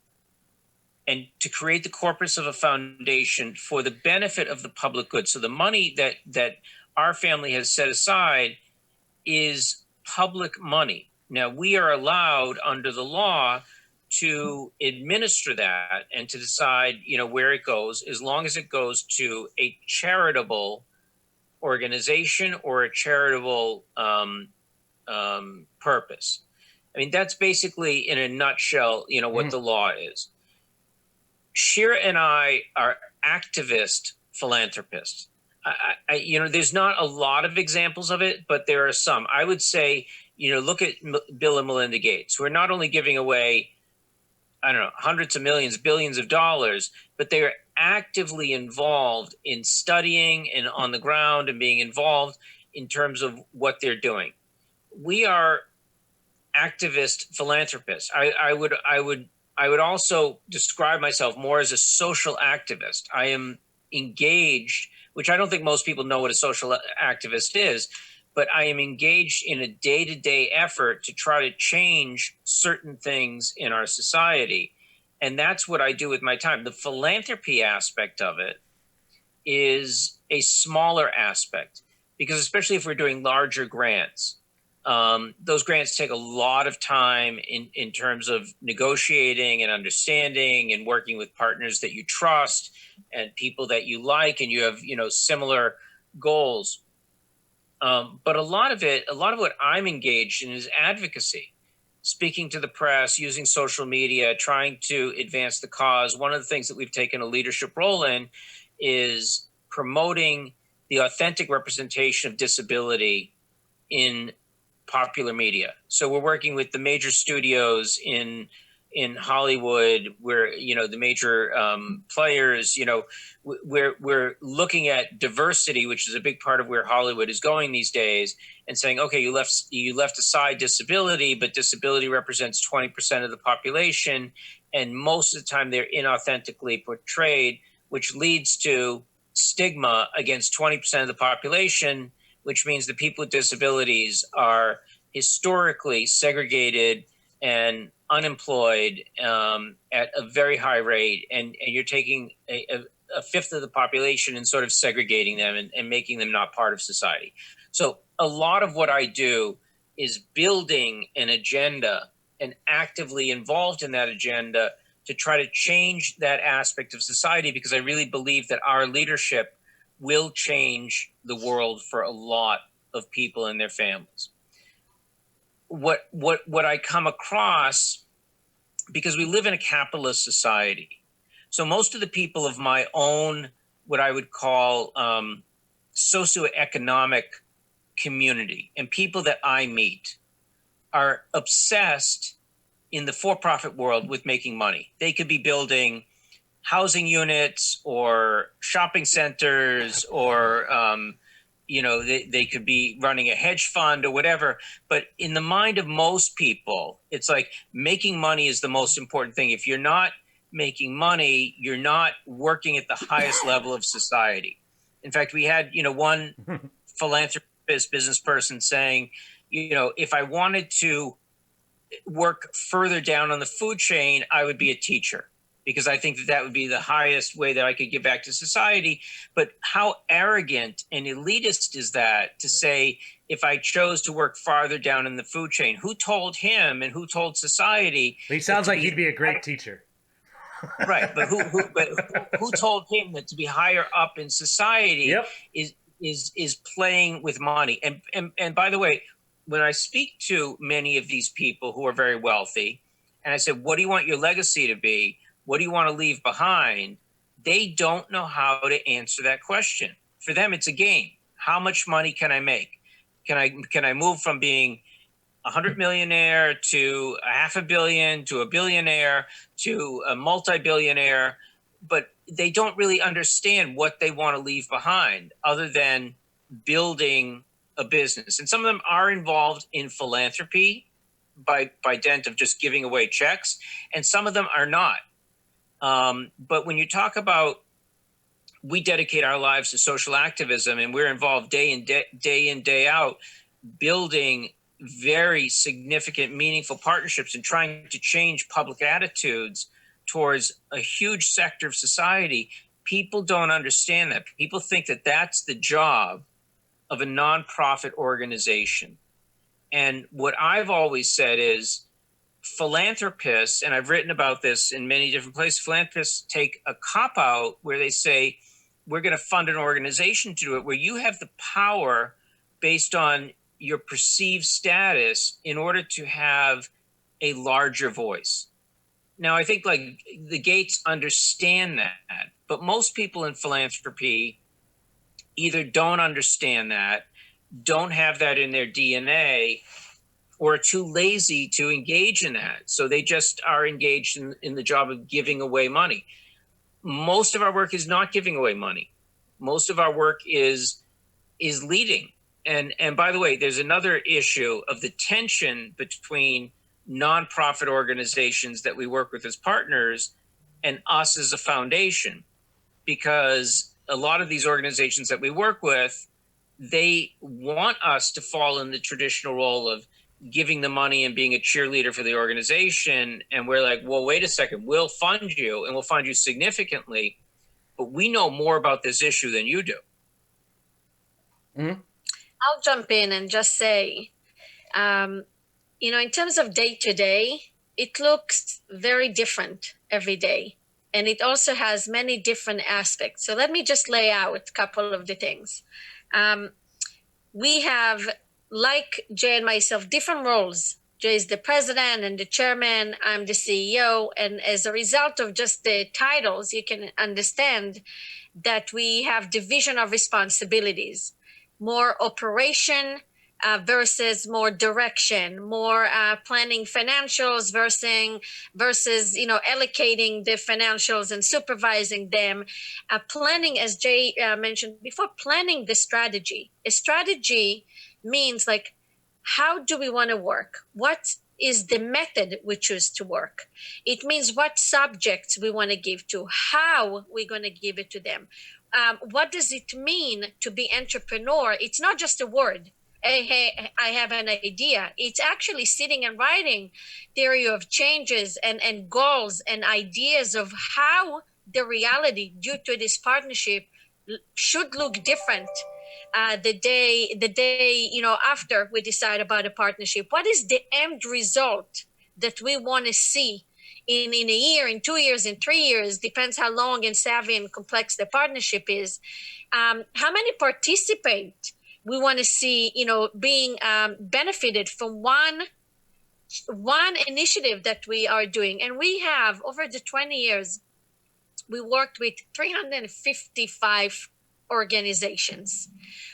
and to create the corpus of a foundation for the benefit of the public good. So the money that our family has set aside is public money. Now, we are allowed under the law to administer that and to decide, where it goes, as long as it goes to a charitable organization or a charitable purpose. I mean, that's basically, in a nutshell, what the law is. Shira and I are activist philanthropists. There's not a lot of examples of it, but there are some. I would say, look at Bill and Melinda Gates. We're not only giving away, I don't know, hundreds of millions, billions of dollars, but they are actively involved in studying and on the ground and being involved in terms of what they're doing. We are activist philanthropists. I would also describe myself more as a social activist. I am engaged, which I don't think most people know what a social activist is, but I am engaged in a day-to-day effort to try to change certain things in our society. And that's what I do with my time. The philanthropy aspect of it is a smaller aspect, because especially if we're doing larger grants, those grants take a lot of time in terms of negotiating and understanding and working with partners that you trust and people that you like and you have, similar goals. But a lot of what I'm engaged in is advocacy, speaking to the press, using social media, trying to advance the cause. One of the things that we've taken a leadership role in is promoting the authentic representation of disability in popular media. So we're working with the major studios in Hollywood, where the major players. We're looking at diversity, which is a big part of where Hollywood is going these days, and saying, okay, you left aside disability, but disability represents 20% of the population, and most of the time they're inauthentically portrayed, which leads to stigma against 20% of the population, which means that people with disabilities are historically segregated and unemployed at a very high rate. And you're taking a fifth of the population and sort of segregating them and making them not part of society. So a lot of what I do is building an agenda and actively involved in that agenda to try to change that aspect of society, because I really believe that our leadership will change the world for a lot of people and their families. What I come across, because we live in a capitalist society, so most of the people of my own, what I would call socioeconomic community, and people that I meet, are obsessed in the for-profit world with making money. They could be building housing units or shopping centers, or they could be running a hedge fund or whatever. But in the mind of most people, it's like making money is the most important thing. If you're not making money, you're not working at the highest level of society. In fact, we had one philanthropist, business person saying, if I wanted to work further down on the food chain, I would be a teacher, because I think that would be the highest way that I could give back to society. But how arrogant and elitist is that, to say, if I chose to work farther down in the food chain? Who told him and who told society? He sounds like he'd be a great teacher. Right, but who told him that to be higher up in society is playing with money? And by the way, when I speak to many of these people who are very wealthy, and I said, what do you want your legacy to be? What do you want to leave behind? They don't know how to answer that question. For them, it's a game. How much money can I make? Can I move from being a 100 millionaire to a $500 million to a billionaire to a multi-billionaire? But they don't really understand what they want to leave behind, other than building a business. And some of them are involved in philanthropy by dint of just giving away checks, and some of them are not. But when you talk about, we dedicate our lives to social activism, and we're involved day in, day out, building very significant, meaningful partnerships and trying to change public attitudes towards a huge sector of society. People don't understand that. People think that that's the job of a nonprofit organization. And what I've always said is philanthropists, and I've written about this in many different places, philanthropists take a cop-out where they say, we're going to fund an organization to do it, where you have the power based on your perceived status in order to have a larger voice. Now, I think like the Gates understand that, but most people in philanthropy either don't understand that, don't have that in their DNA, or are too lazy to engage in that. So they just are engaged in the job of giving away money. Most of our work is not giving away money. Most of our work is leading. And by the way, there's another issue of the tension between nonprofit organizations that we work with as partners and us as a foundation, because a lot of these organizations that we work with, they want us to fall in the traditional role of giving the money and being a cheerleader for the organization. And we're like, well, wait a second, we'll fund you and we'll fund you significantly, but we know more about this issue than you do. Mm-hmm. I'll jump in and just say, in terms of day to day, it looks very different every day. And it also has many different aspects. So let me just lay out a couple of the things. We have, like Jay and myself, different roles. Jay is the president and the chairman. I'm the CEO. And as a result of just the titles, you can understand that we have division of responsibilities, more operation versus more direction, more planning financials versus allocating the financials and supervising them. Planning, as Jay mentioned before, planning the strategy. A strategy means like, how do we want to work? What is the method we choose to work? It means what subjects we want to give to, how we're going to give it to them. What does it mean to be entrepreneur? It's not just a word. Hey, I have an idea. It's actually sitting and writing theory of changes and goals and ideas of how the reality due to this partnership should look different the day after we decide about a partnership. What is the end result that we want to see in a year, in 2 years, in 3 years? Depends how long and savvy and complex the partnership is. How many participate we want to see, being benefited from one initiative that we are doing. And we have, over the 20 years, we worked with 355 organizations.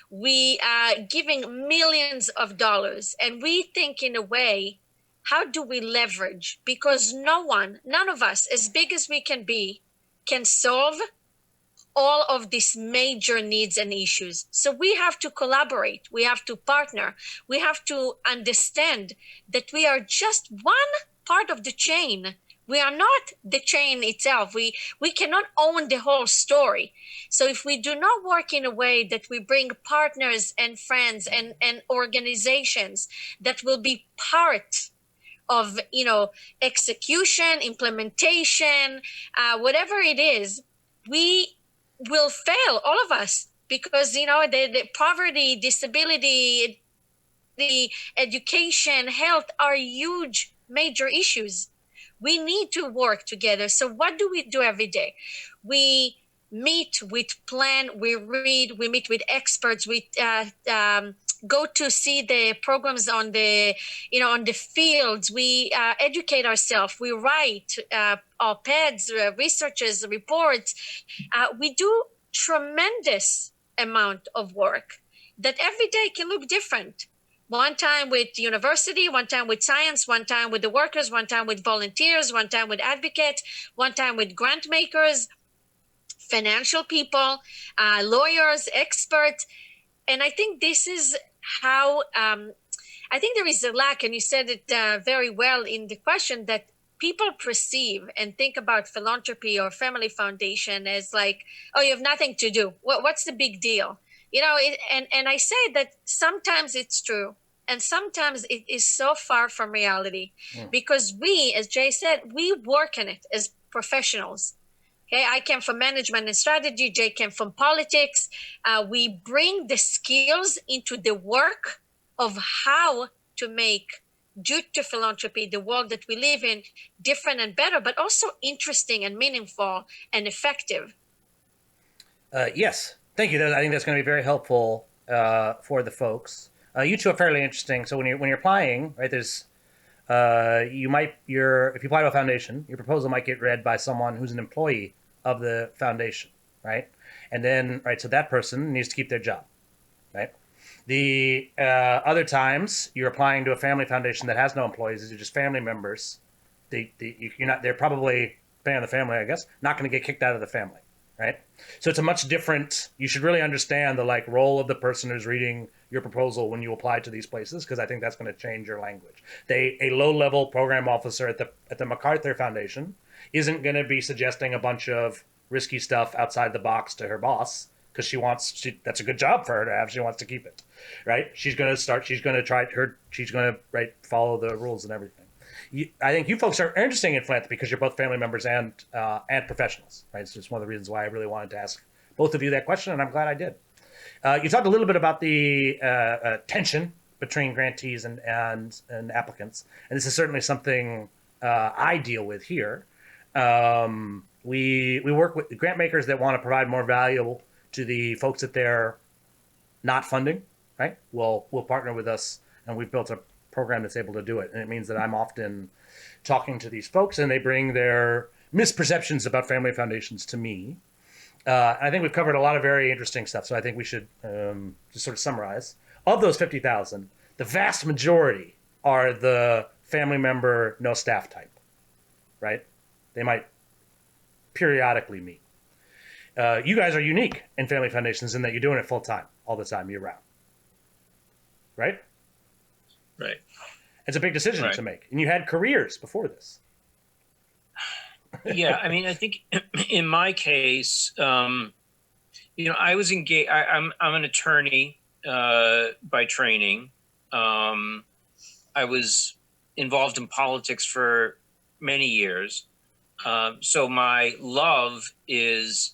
We are giving millions of dollars, and we think in a way, how do we leverage? Because none of us, as big as we can be, can solve all of these major needs and issues. So we have to collaborate. We have to partner. We have to understand that we are just one part of the chain. We are not the chain itself. We cannot own the whole story. So if we do not work in a way that we bring partners and friends and organizations that will be part of, execution, implementation, whatever it is, we will fail, all of us, because, the poverty, disability, the education, health are huge, major issues. We need to work together. So what do we do every day? We meet, we plan, we read, we meet with experts, we go to see the programs on the fields. We educate ourselves. We write op-eds, researches, reports. We do tremendous amount of work that every day can look different. One time with university, one time with science, one time with the workers, one time with volunteers, one time with advocates, one time with grant makers, financial people, lawyers, experts. And I think this is how, I think there is a lack, and you said it very well in the question, that people perceive and think about philanthropy or family foundation as like, oh, you have nothing to do. What's the big deal? And I say that sometimes it's true, and sometimes it is so far from reality, because we, as Jay said, we work in it as professionals. Okay, I came from management and strategy. Jay came from politics. We bring the skills into the work of how to make, due to philanthropy, the world that we live in different and better, but also interesting and meaningful and effective. Yes, thank you. I think that's going to be very helpful for the folks. You two are fairly interesting. So when you're applying, right, there's if you apply to a foundation, your proposal might get read by someone who's an employee of the foundation, right? And then, right, so that person needs to keep their job, right? The other times you're applying to a family foundation that has no employees, these are just family members. They're probably, depending on the family, I guess, not going to get kicked out of the family, right? So it's a much different. You should really understand the role of the person who's reading your proposal when you apply to these places, because I think that's going to change your language. A low-level program officer at the MacArthur Foundation isn't going to be suggesting a bunch of risky stuff outside the box to her boss because that's a good job for her to have. She wants to keep it, right? She's going to follow the rules and everything. I think you folks are interesting in philanthropy because you're both family members and professionals, right? It's just one of the reasons why I really wanted to ask both of you that question, and I'm glad I did. You talked a little bit about the tension between grantees and applicants, and this is certainly something I deal with here. We work with grant makers that want to provide more value to the folks that they're not funding, right? Will partner with us, and we've built a program that's able to do it. And it means that I'm often talking to these folks and they bring their misperceptions about family foundations to me. I think we've covered a lot of very interesting stuff. So I think we should just sort of summarize. Of those 50,000, the vast majority are the family member, no staff type, right? They might periodically meet. You guys are unique in family foundations in that you're doing it full time, all the time, year round, right? Right. It's a big decision to make. And you had careers before this. Yeah, I mean, I think in my case, I was engaged. I'm an attorney by training. I was involved in politics for many years. So my love is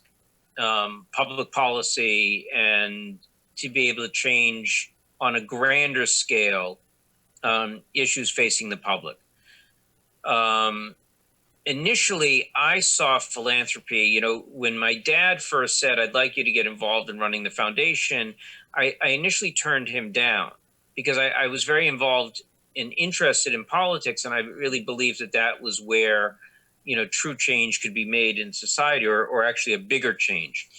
public policy and to be able to change on a grander scale issues facing the public. Initially, I saw philanthropy, when my dad first said, I'd like you to get involved in running the foundation, I initially turned him down because I was very involved and interested in politics. And I really believed that was where, true change could be made in society or actually a bigger change.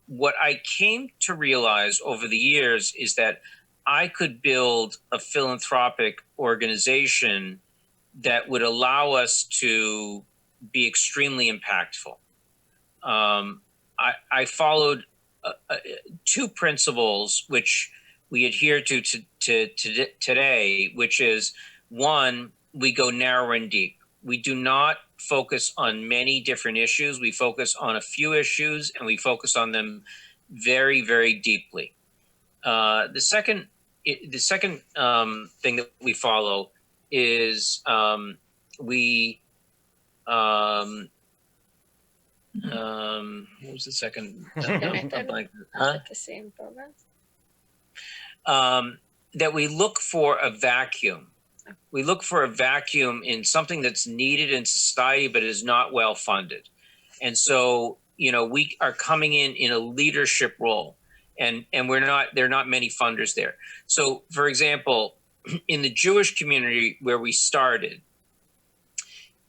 What I came to realize over the years is that I could build a philanthropic organization that would allow us to be extremely impactful. I followed two principles which we adhere to today, which is one, we go narrow and deep. We do not focus on many different issues. We focus on a few issues and we focus on them very, very deeply. The second thing that we follow is what was the second? The same program. That we look for a vacuum. We look for a vacuum in something that's needed in society but is not well funded. And so, we are coming in a leadership role. And there are not many funders there. So, for example, in the Jewish community where we started,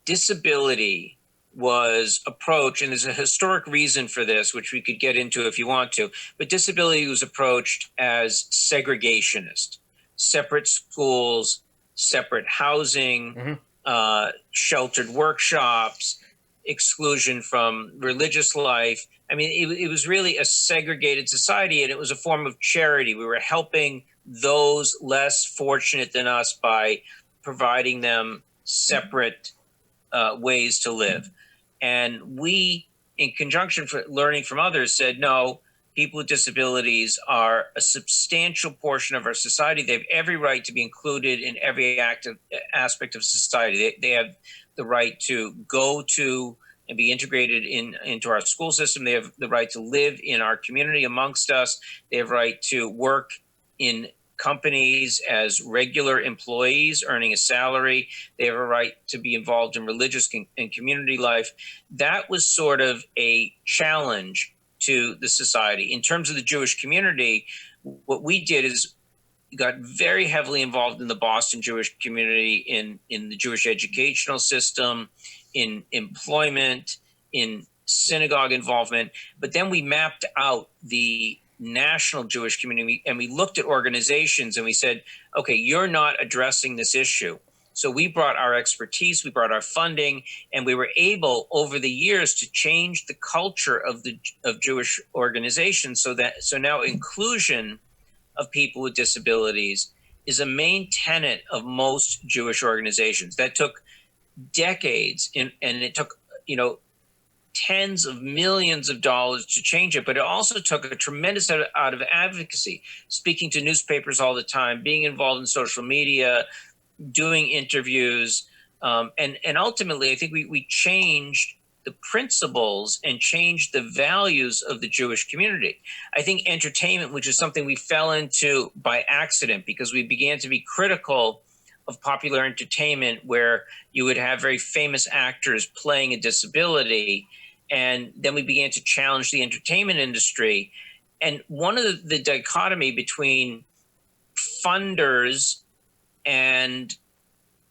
disability was approached, and there's a historic reason for this, which we could get into if you want to, but disability was approached as segregationist, separate schools, separate housing, sheltered workshops, exclusion from religious life. I mean, it was really a segregated society, and it was a form of charity. We were helping those less fortunate than us by providing them separate ways to live. And we, in conjunction for learning from others, said, no, people with disabilities are a substantial portion of our society. They have every right to be included in every aspect of society. They have the right to go to and be integrated into our school system. They have the right to live in our community amongst us. They have right to work in companies as regular employees earning a salary. They have a right to be involved in religious and community life. That was sort of a challenge to the society. In terms of the Jewish community, what we did is got very heavily involved in the Boston Jewish community, in the Jewish educational system, in employment, in synagogue involvement. But then we mapped out the national Jewish community, and we looked at organizations and we said, okay, you're not addressing this issue. So we brought our expertise, we brought our funding, and we were able over the years to change the culture of Jewish organizations so now inclusion of people with disabilities is a main tenet of most Jewish organizations. That took decades, and it took, tens of millions of dollars to change it, but it also took a tremendous out of advocacy, speaking to newspapers all the time, being involved in social media, doing interviews, and ultimately, I think we changed the principles and changed the values of the Jewish community. I think entertainment, which is something we fell into by accident because we began to be critical of popular entertainment where you would have very famous actors playing a disability, and then we began to challenge the entertainment industry. And one of the dichotomy between funders and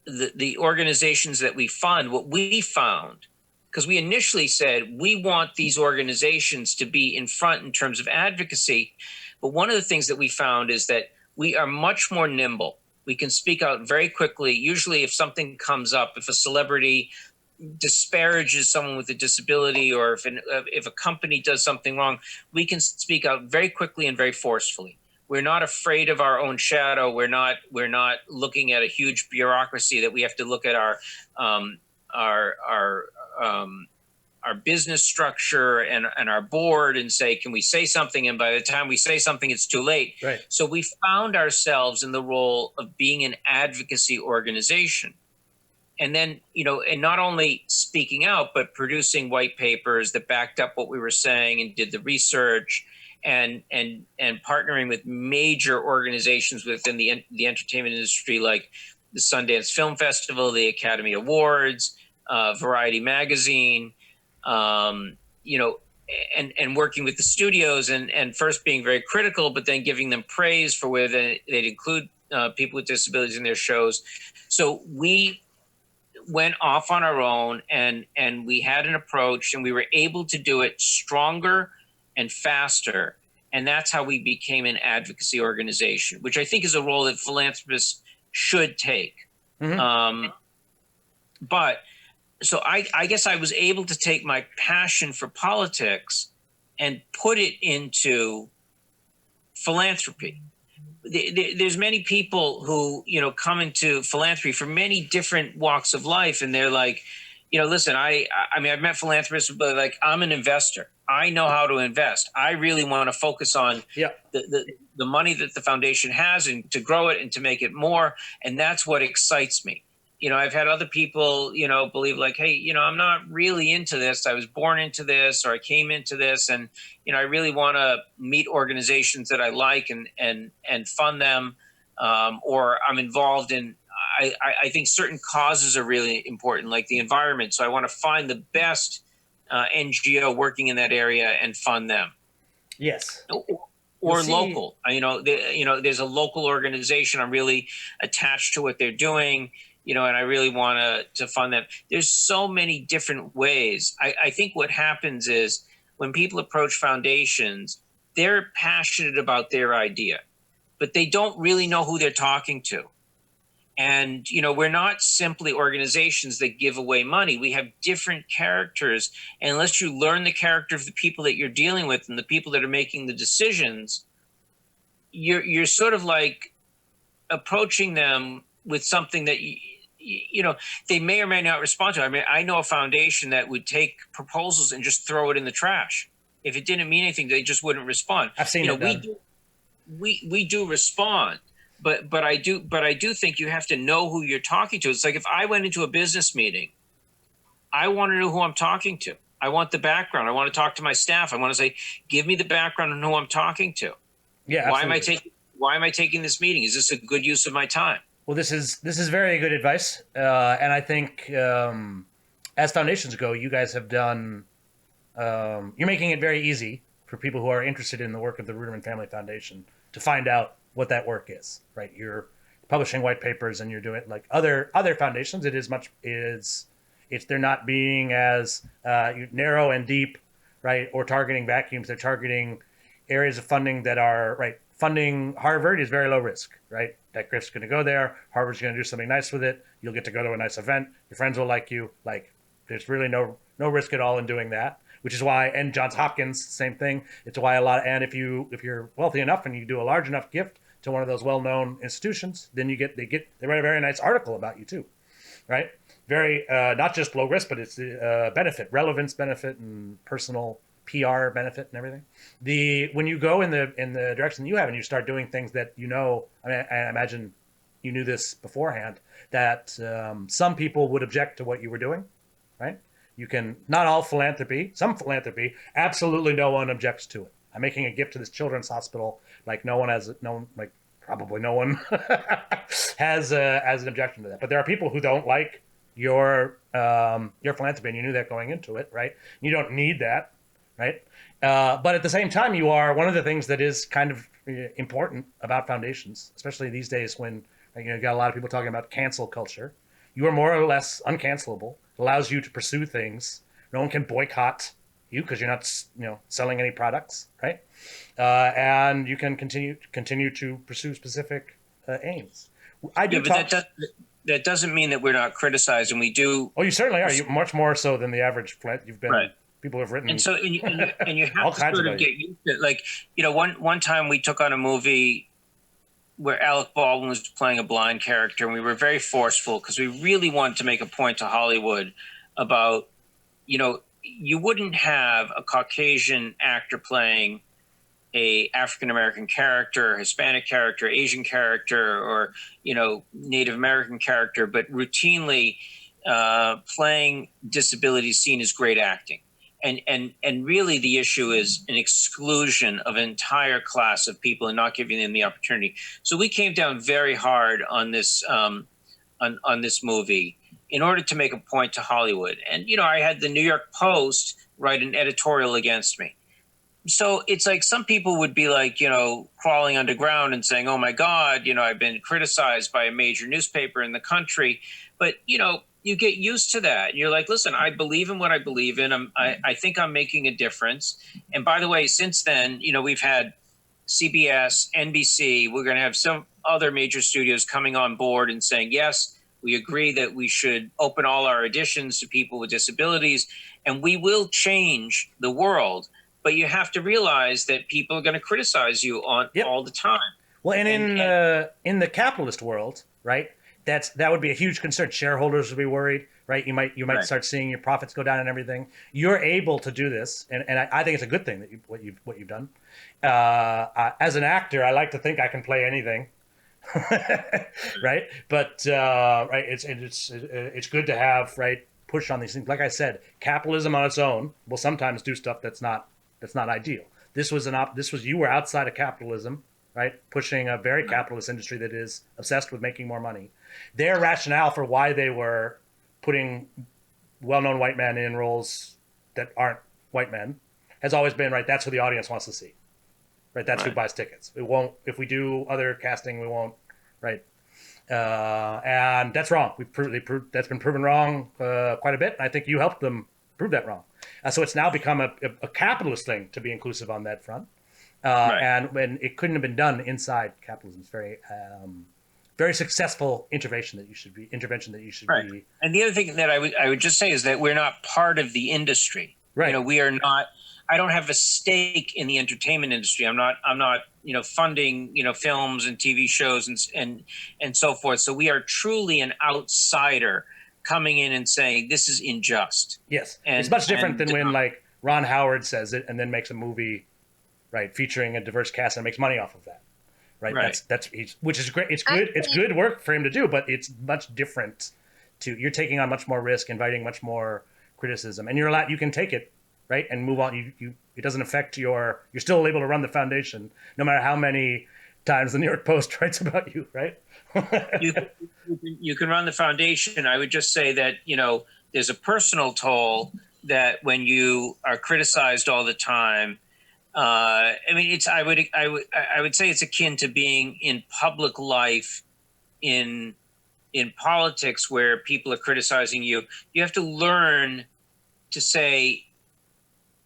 the organizations that we fund, what we found, because we initially said we want these organizations to be in front in terms of advocacy, but one of the things that we found is that we are much more nimble. We can speak out very quickly. Usually if something comes up, if a celebrity disparages someone with a disability, or if a company does something wrong, we can speak out very quickly and very forcefully. We're not afraid of our own shadow. We're not looking at a huge bureaucracy that we have to look at our business structure and our board and say, can we say something? And by the time we say something, it's too late. Right. So we found ourselves in the role of being an advocacy organization. And then, and not only speaking out, but producing white papers that backed up what we were saying and did the research, and partnering with major organizations within the entertainment industry, like the Sundance Film Festival, the Academy Awards, Variety Magazine, and working with the studios, and first being very critical, but then giving them praise for where they'd include people with disabilities in their shows. So we went off on our own, and we had an approach, and we were able to do it stronger and faster. And that's how we became an advocacy organization, which I think is a role that philanthropists should take. Mm-hmm. But so I guess I was able to take my passion for politics and put it into philanthropy. There's many people who, come into philanthropy for many different walks of life. And they're like, listen, I mean, I've met philanthropists, but like, I'm an investor. I know how to invest. I really want to focus on the money that the foundation has, and to grow it and to make it more. And that's what excites me. I've had other people, believe like, hey, I'm not really into this. I was born into this, or I came into this, and, I really want to meet organizations that I like and fund them. Or I'm involved in, I think certain causes are really important, like the environment. So I want to find the best NGO working in that area and fund them. Yes. Or local, there's a local organization. I'm really attached to what they're doing, and I really want to fund them. There's so many different ways. I think what happens is when people approach foundations, they're passionate about their idea, but they don't really know who they're talking to. And, we're not simply organizations that give away money. We have different characters. And unless you learn the character of the people that you're dealing with and the people that are making the decisions, you're sort of like approaching them with something that, they may or may not respond to. I mean, I know a foundation that would take proposals and just throw it in the trash. If it didn't mean anything, they just wouldn't respond. I've seen it done. We do respond. But I do think you have to know who you're talking to. It's like if I went into a business meeting, I want to know who I'm talking to. I want the background. I want to talk to my staff. I want to say, give me the background on who I'm talking to. Yeah, Why am I taking why am I taking this meeting? Is this a good use of my time? Well, this is very good advice, and I think as foundations go, you guys have done. You're making it very easy for people who are interested in the work of the Ruderman Family Foundation to find out what that work is. Right, you're publishing white papers, and you're doing like other foundations. They're not being as narrow and deep, right, or targeting vacuums. They're targeting areas of funding that are right. Funding Harvard is very low risk, right? That Griff's going to go there. Harvard's going to do something nice with it. You'll get to go to a nice event. Your friends will like you. Like, there's really no risk at all in doing that. Which is why, and Johns Hopkins, same thing. It's why and if you're wealthy enough and you do a large enough gift to one of those well-known institutions, then they write a very nice article about you too, right? Very not just low risk, but it's benefit, relevance benefit, and personal PR benefit and everything. When you go in the direction that you have and you start doing things that I imagine you knew this beforehand, that some people would object to what you were doing, right? You can, not all philanthropy, some philanthropy, absolutely no one objects to it. I'm making a gift to this children's hospital, like probably no one has an objection to that. But there are people who don't like your philanthropy, and you knew that going into it, right? You don't need that. Right. But at the same time, you are one of the things that is kind of important about foundations, especially these days when you got a lot of people talking about cancel culture. You are more or less uncancelable. It allows you to pursue things. No one can boycott you because you're not selling any products. Right. And you can continue to pursue specific aims. That doesn't mean that we're not criticized, and we do. Oh, you certainly are. You much more so than the average. You've been. Right. People have written, and so and you have to sort of get used to it. Like one time we took on a movie where Alec Baldwin was playing a blind character, and we were very forceful because we really wanted to make a point to Hollywood about you wouldn't have a Caucasian actor playing a African American character, Hispanic character, Asian character, or Native American character, but routinely playing disability seen as great acting. And really the issue is an exclusion of an entire class of people and not giving them the opportunity. So we came down very hard on this on this movie in order to make a point to Hollywood. And I had the New York Post write an editorial against me. So it's like some people would be like, crawling underground and saying, oh my God, I've been criticized by a major newspaper in the country. But, you get used to that. You're like, listen, I believe in what I believe in. I think I'm making a difference. And by the way, since then, we've had CBS, NBC. We're going to have some other major studios coming on board and saying, yes, we agree that we should open all our editions to people with disabilities, and we will change the world. But you have to realize that people are going to criticize you all the time. Well, and in the capitalist world, right? That would be a huge concern. Shareholders would be worried, right? You might right. start seeing your profits go down and everything. You're able to do this, and I think it's a good thing that what you've done. As an actor, I like to think I can play anything, right? But right, it's good to have push on these things. Like I said, capitalism on its own will sometimes do stuff that's not ideal. This was you were outside of capitalism. Right, pushing a very capitalist industry that is obsessed with making more money. Their rationale for why they were putting well-known white men in roles that aren't white men has always been that's who the audience wants to see. Right, that's who buys tickets. We won't if we do other casting. We won't. Right, and that's wrong. That's been proven wrong quite a bit. And I think you helped them prove that wrong. So it's now become a capitalist thing to be inclusive on that front. And when it couldn't have been done inside capitalism, it's very successful intervention that you should be. And the other thing that I would just say is that we're not part of the industry. Right. We are not. I don't have a stake in the entertainment industry. I'm not. Funding films and TV shows and so forth. So we are truly an outsider coming in and saying this is unjust. Yes, it's much different than when Ron Howard says it and then makes a movie. Right, featuring a diverse cast and makes money off of that. Right. Which is great. It's good. It's good work for him to do, but it's much different. You're taking on much more risk, inviting much more criticism, and you can take it, right, and move on. It doesn't affect you're still able to run the foundation, no matter how many times the New York Post writes about you, right? You can run the foundation. I would just say that, there's a personal toll that when you are criticized all the time. I mean, I would say it's akin to being in public life in politics where people are criticizing you. You have to learn to say,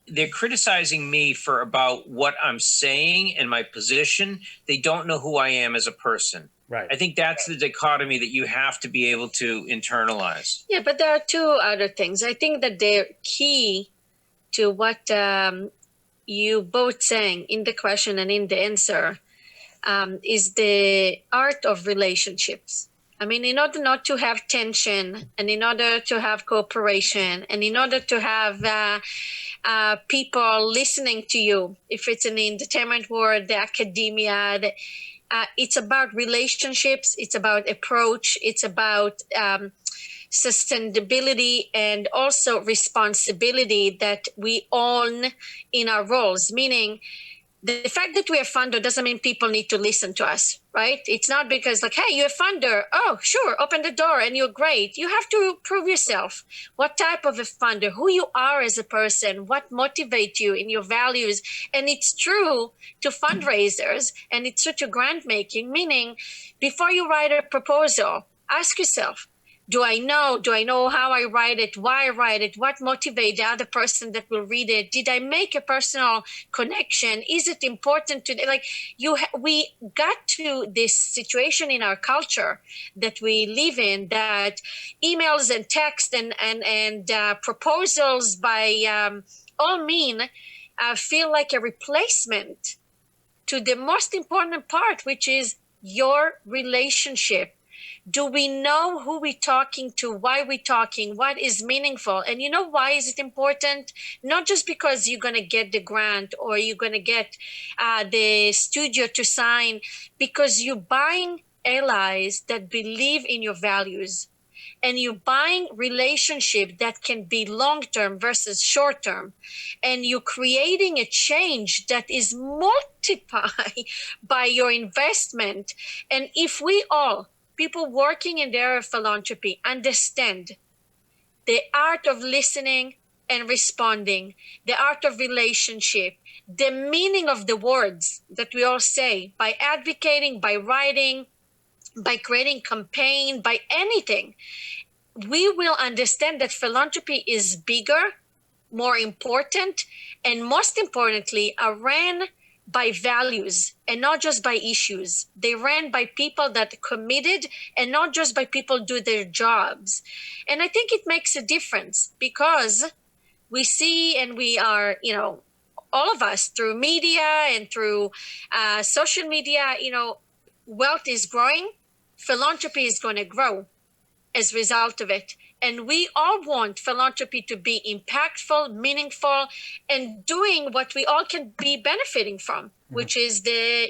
they're criticizing me for about what I'm saying and my position. They don't know who I am as a person. Right. I think that's the dichotomy that you have to be able to internalize. Yeah, but there are two other things. I think that they're key to what you both saying in the question and in the answer is the art of relationships. I mean, in order not to have tension, and in order to have cooperation, and in order to have people listening to you, if it's in the entertainment world, the academia, it's about relationships, it's about approach, it's about sustainability and also responsibility that we own in our roles, meaning the fact that we're a funder doesn't mean people need to listen to us, right? It's not because like, hey, you're a funder. Oh, sure, open the door and you're great. You have to prove yourself. What type of a funder, who you are as a person, what motivates you in your values. And it's true to fundraisers and it's true to grant making, meaning before you write a proposal, ask yourself, do I know how I write it, why I write it, what motivates the other person that will read it? Did I make a personal connection? Is it important to, like, we got to this situation in our culture that we live in, that emails and text and proposals by all mean feel like a replacement to the most important part, which is your relationship. Do we know who we're talking to, why we're talking, what is meaningful? And you know why is it important? Not just because you're going to get the grant or you're going to get the studio to sign, because you're buying allies that believe in your values. And you're buying relationship that can be long-term versus short-term. And you're creating a change that is multiplied by your investment. And if we all, people working in the area of philanthropy, understand the art of listening and responding, the art of relationship, the meaning of the words that we all say, by advocating, by writing, by creating campaign, by anything, we will understand that philanthropy is bigger, more important, and most importantly, are ran by values and not just by issues. They ran by people that committed and not just by people do their jobs. And I think it makes a difference because we see and we are, all of us through media and through social media, wealth is growing, philanthropy is going to grow as a result of it. And we all want philanthropy to be impactful, meaningful, and doing what we all can be benefiting from, which is the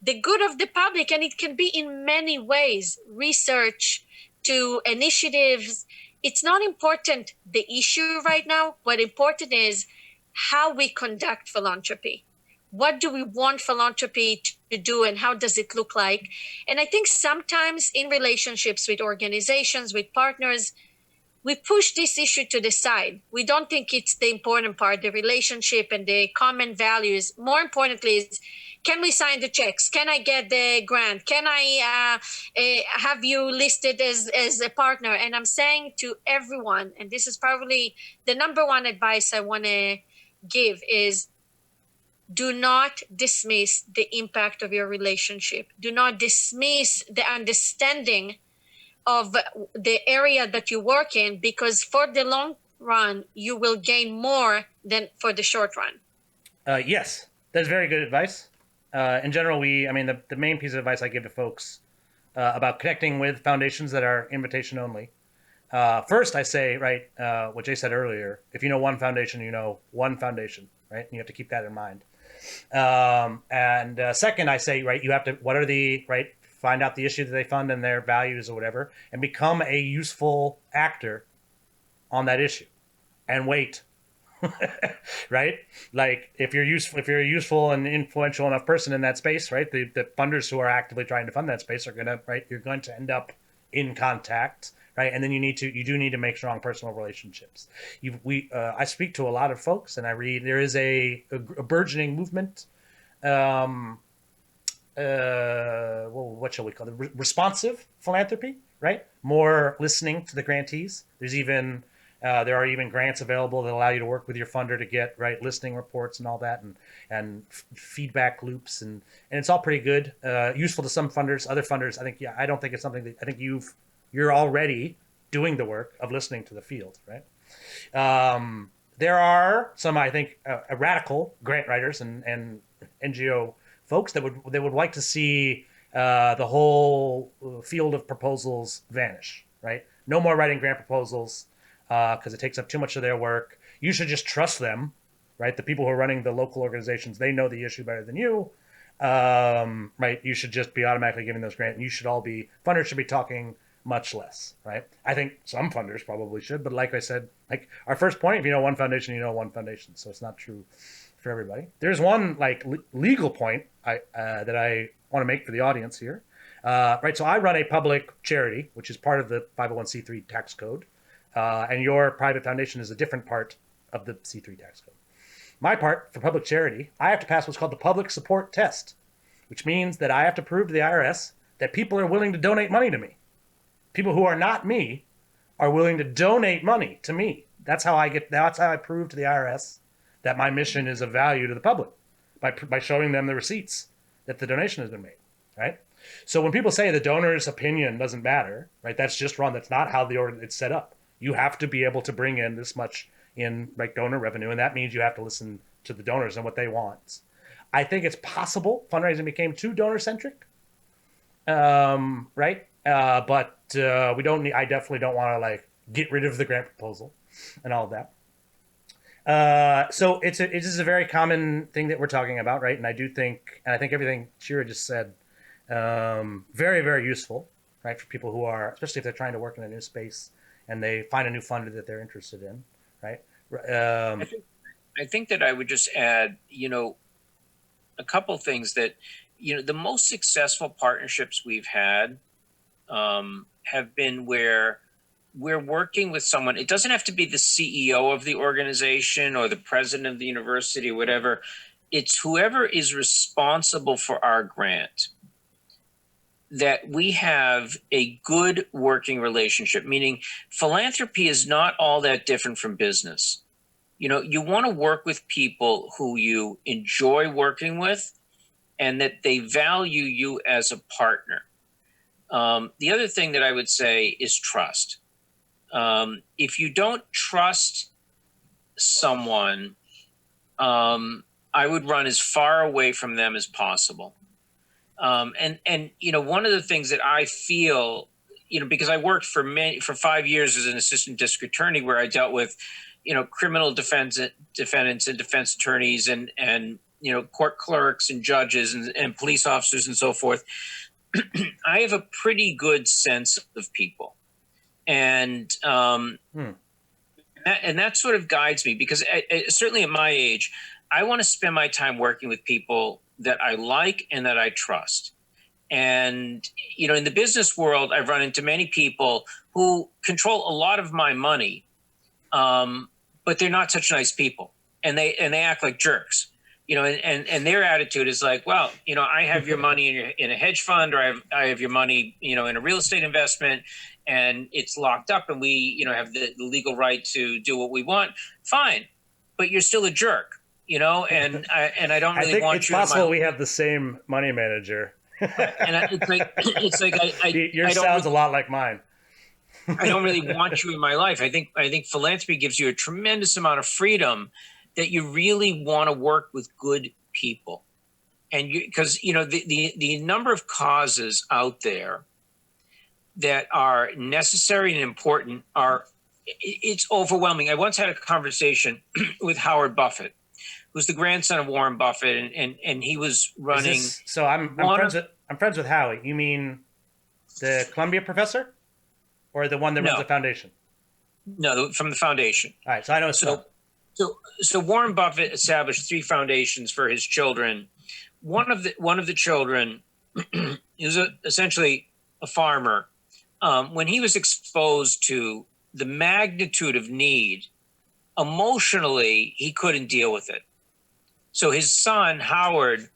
good of the public. And it can be in many ways, research to initiatives. It's not important the issue right now. What important is how we conduct philanthropy. What do we want philanthropy to do and how does it look like? And I think sometimes in relationships with organizations, with partners, we push this issue to the side. We don't think it's the important part, the relationship and the common values. More importantly is, can we sign the checks? Can I get the grant? Can I have you listed as a partner? And I'm saying to everyone, and this is probably the number one advice I want to give is, do not dismiss the impact of your relationship. Do not dismiss the understanding of the area that you work in, because for the long run, you will gain more than for the short run. Yes, that's very good advice. In general, the main piece of advice I give to folks about connecting with foundations that are invitation only. First, I say, right, what Jay said earlier, if you know one foundation, you know one foundation, right? And you have to keep that in mind. And second, I say, right, you have to, find out the issue that they fund and their values or whatever, and become a useful actor on that issue and wait, right? Like if you're a useful and influential enough person in that space, right? The funders who are actively trying to fund that space are gonna, right? You're going to end up in contact, right? And then you do need to make strong personal relationships. I speak to a lot of folks, and I read there is a burgeoning movement. Well, what shall we call it? Responsive philanthropy, right? More listening to the grantees. There are even grants available that allow you to work with your funder to get right listening reports and all that, and feedback loops, and it's all pretty good. Useful to some funders. Other funders, I don't think it's something that I think you're already doing the work of listening to the field, right? There are some, I think, radical grant writers and NGO folks that would like to see the whole field of proposals vanish, right? No more writing grant proposals because it takes up too much of their work. You should just trust them, right? The people who are running the local organizations, they know the issue better than you, right? You should just be automatically giving those grants. And funders should be talking much less, right? I think some funders probably should, but like I said, like our first point, if you know one foundation, you know one foundation. So it's not true for everybody. There's one like legal point that I want to make for the audience here, right? So I run a public charity, which is part of the 501c3 tax code, and your private foundation is a different part of the C3 tax code. My part for public charity, I have to pass what's called the public support test, which means that I have to prove to the IRS that people are willing to donate money to me. People who are not me are willing to donate money to me. That's how I prove to the IRS that my mission is of value to the public by showing them the receipts that the donation has been made, right? So when people say the donor's opinion doesn't matter, right, that's just wrong. That's not how it's set up. You have to be able to bring in this much in like donor revenue, and that means you have to listen to the donors and what they want. I think it's possible fundraising became too donor-centric, right? But we don't need. I definitely don't want to like get rid of the grant proposal and all of that. So it is a very common thing that we're talking about, right? And I think everything Shira just said, very, very useful, right? For people who are, especially if they're trying to work in a new space and they find a new funder that they're interested in, right? I think that I would just add, a couple things that, the most successful partnerships we've had have been where we're working with someone. It doesn't have to be the CEO of the organization or the president of the university or whatever. It's whoever is responsible for our grant, that we have a good working relationship, meaning philanthropy is not all that different from business. You want to work with people who you enjoy working with and that they value you as a partner. The other thing that I would say is trust. If you don't trust someone, I would run as far away from them as possible. And one of the things that I feel, because I worked for 5 years as an assistant district attorney where I dealt with, criminal defendants and defense attorneys and court clerks and judges and police officers and so forth. I have a pretty good sense of people. And that sort of guides me because certainly at my age, I want to spend my time working with people that I like and that I trust. And, in the business world, I've run into many people who control a lot of my money, but they're not such nice people. And they act like jerks, and their attitude is like, well, I have your money in a hedge fund, or I have your money, in a real estate investment, and it's locked up, and we, have the legal right to do what we want. Fine, but you're still a jerk, and I don't really want you. It's possible we have the same money manager. And it's like yours sounds a lot like mine. I don't really want you in my life. I think philanthropy gives you a tremendous amount of freedom that you really want to work with good people. And because the number of causes out there that are necessary and important it's overwhelming. I once had a conversation with Howard Buffett, who's the grandson of Warren Buffett, and he was running. I'm friends with Howie. You mean the Columbia professor, or the one that runs the foundation? No, from the foundation. All right, so I know. So Warren Buffett established 3 foundations for his children. One of the children is essentially a farmer. When he was exposed to the magnitude of need, emotionally, he couldn't deal with it. So his son, Howard,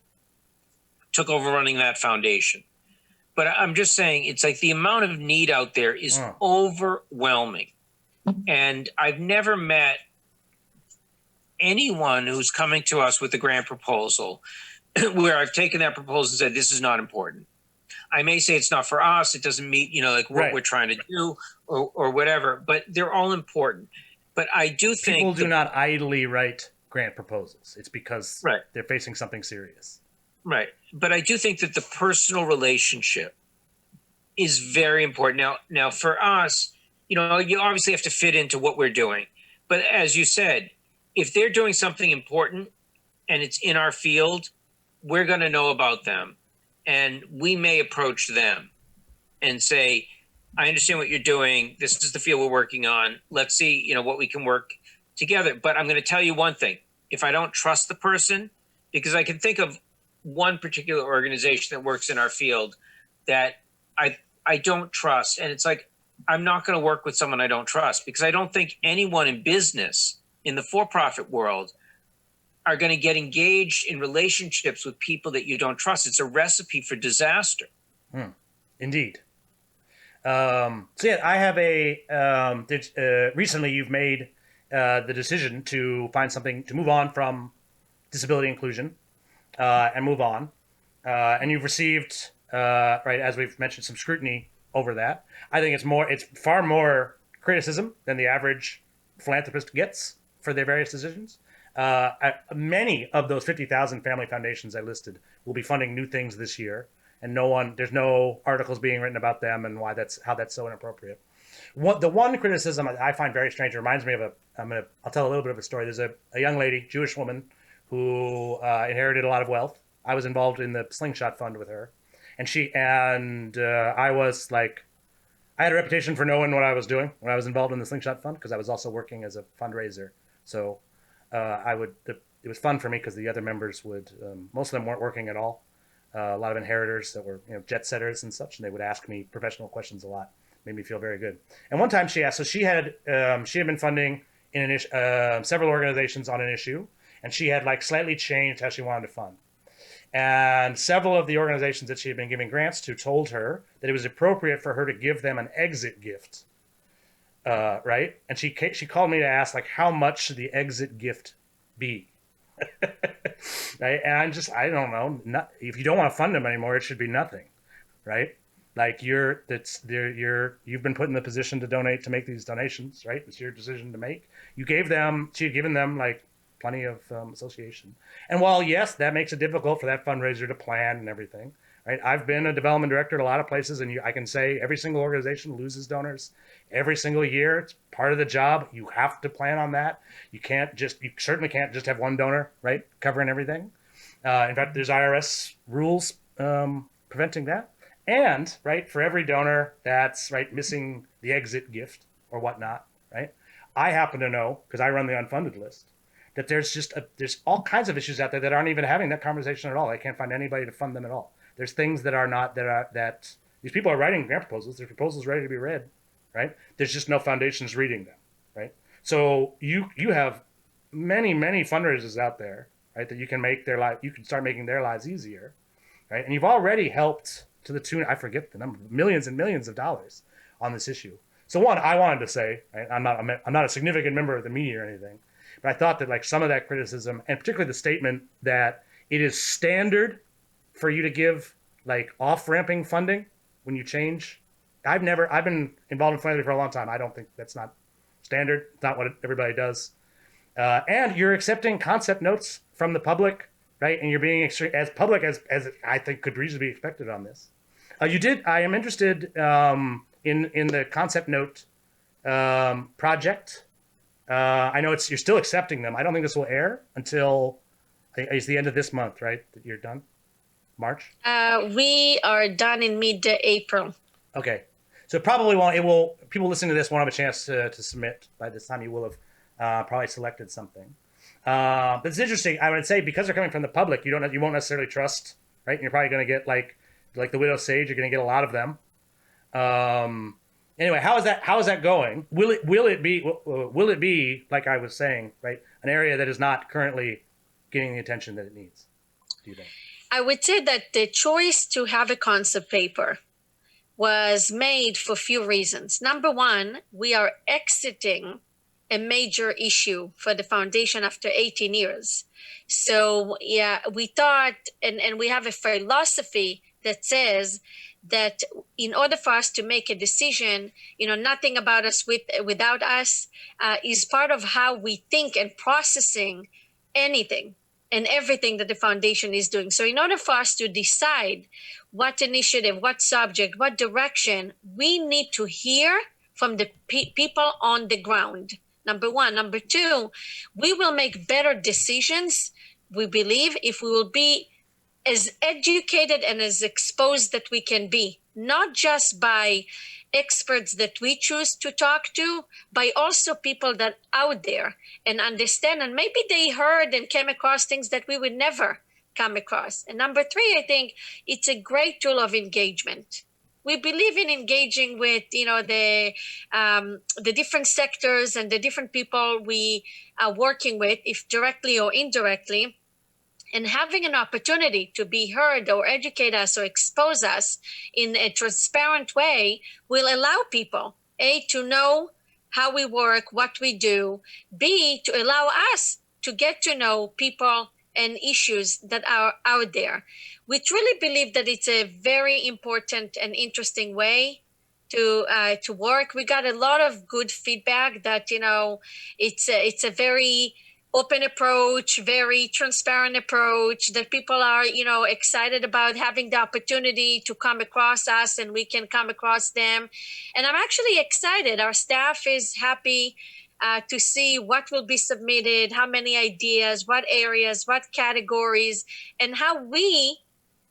took over running that foundation. But I'm just saying, it's like the amount of need out there is overwhelming. And I've never met anyone who's coming to us with a grant proposal where I've taken that proposal and said, this is not important. I may say it's not for us. It doesn't meet, like what we're trying to do or whatever, but they're all important. But I do think people do not idly write grant proposals. It's because they're facing something serious. Right. But I do think that the personal relationship is very important. Now for us, you obviously have to fit into what we're doing. But as you said, if they're doing something important and it's in our field, we're going to know about them. And we may approach them and say, I understand what you're doing. This is the field we're working on. Let's see, what we can work together. But I'm going to tell you one thing. If I don't trust the person, because I can think of one particular organization that works in our field that I don't trust. And it's like, I'm not going to work with someone I don't trust, because I don't think anyone in business in the for-profit world are going to get engaged in relationships with people that you don't trust. It's a recipe for disaster. Indeed. So yeah, I have recently you've made the decision to find something to move on from disability inclusion and move on. And you've received, as we've mentioned, some scrutiny over that. I think it's far more criticism than the average philanthropist gets for their various decisions. Many of those 50,000 family foundations I listed will be funding new things this year, and there's no articles being written about them and how that's so inappropriate. The one criticism I find very strange, reminds me of I'll tell a little bit of a story. There's a young lady, Jewish woman, who inherited a lot of wealth. I was involved in the Slingshot Fund with her, and I was like, I had a reputation for knowing what I was doing when I was involved in the Slingshot Fund, because I was also working as a fundraiser. So it was fun for me because the other members most of them weren't working at all. A lot of inheritors that were jet setters and such, and they would ask me professional questions a lot. Made me feel very good. And one time she asked, so she had been funding in several organizations on an issue, and she had slightly changed how she wanted to fund. And several of the organizations that she had been giving grants to told her that it was appropriate for her to give them an exit gift. Right? And she called me to ask, how much should the exit gift be? Right? And I don't know. If you don't want to fund them anymore, it should be nothing. Right? You've been put in the position to make these donations, right? It's your decision to make. She had given them plenty of association. And while, yes, that makes it difficult for that fundraiser to plan and everything, right? I've been a development director at a lot of places, and I can say every single organization loses donors every single year. It's part of the job. You have to plan on that. You certainly can't just have one donor, right, covering everything. In fact, there's IRS rules preventing that. And, right, for every donor that's, missing the exit gift or whatnot, right, I happen to know, because I run the unfunded list, that there's all kinds of issues out there that aren't even having that conversation at all. I can't find anybody to fund them at all. There's things that these people are writing grant proposals. There's proposals ready to be read, right? There's just no foundations reading them, right? So you have many, many fundraisers out there, right, that you can start making their lives easier, right? And you've already helped to the tune, I forget the number, millions and millions of dollars on this issue. So one, I wanted to say, right, I'm not a significant member of the media or anything, but I thought that some of that criticism, and particularly the statement that it is standard for you to give off-ramping funding when you change. I've been involved in philanthropy for a long time. I don't think that's not standard. It's not what everybody does. And you're accepting concept notes from the public, right? And you're being as public as I think could reasonably be expected on this. I am interested in the concept note project. I know you're still accepting them. I don't think this will air until it's the end of this month, right? That you're done? March? We are done in mid-April. Okay. So it probably won't, people listening to this won't have a chance to submit by this time. You will have Probably selected something. But it's interesting. I would say because they're coming from the public, you won't necessarily trust, right? And you're probably going to get like the Widow Sage. You're going to get a lot of them. Anyway, how is that going? Will it be like I was saying, right? An area that is not currently getting the attention that it needs. Do you think? I would say that the choice to have a concept paper was made for a few reasons. Number one, we are exiting a major issue for the foundation after 18 years. So yeah, we thought, and we have a philosophy that says that in order for us to make a decision, nothing about us without us is part of how we think and processing anything and everything that the foundation is doing. So in order for us to decide what initiative, what subject, what direction, we need to hear from the people on the ground. Number one. Number two, we will make better decisions, we believe, if we will be as educated and as exposed that we can be, not just by experts that we choose to talk to, by also people that out there and understand, and maybe they heard and came across things that we would never come across. And number three, I think it's a great tool of engagement. We believe in engaging with the different sectors and the different people we are working with, if directly or indirectly, and having an opportunity to be heard or educate us or expose us in a transparent way will allow people, A, to know how we work, what we do, B, to allow us to get to know people and issues that are out there. We truly believe that it's a very important and interesting way to work. We got a lot of good feedback that it's a very open approach, very transparent approach, that people are excited about having the opportunity to come across us and we can come across them. And I'm actually excited. Our staff is happy to see what will be submitted, how many ideas, what areas, what categories, and how we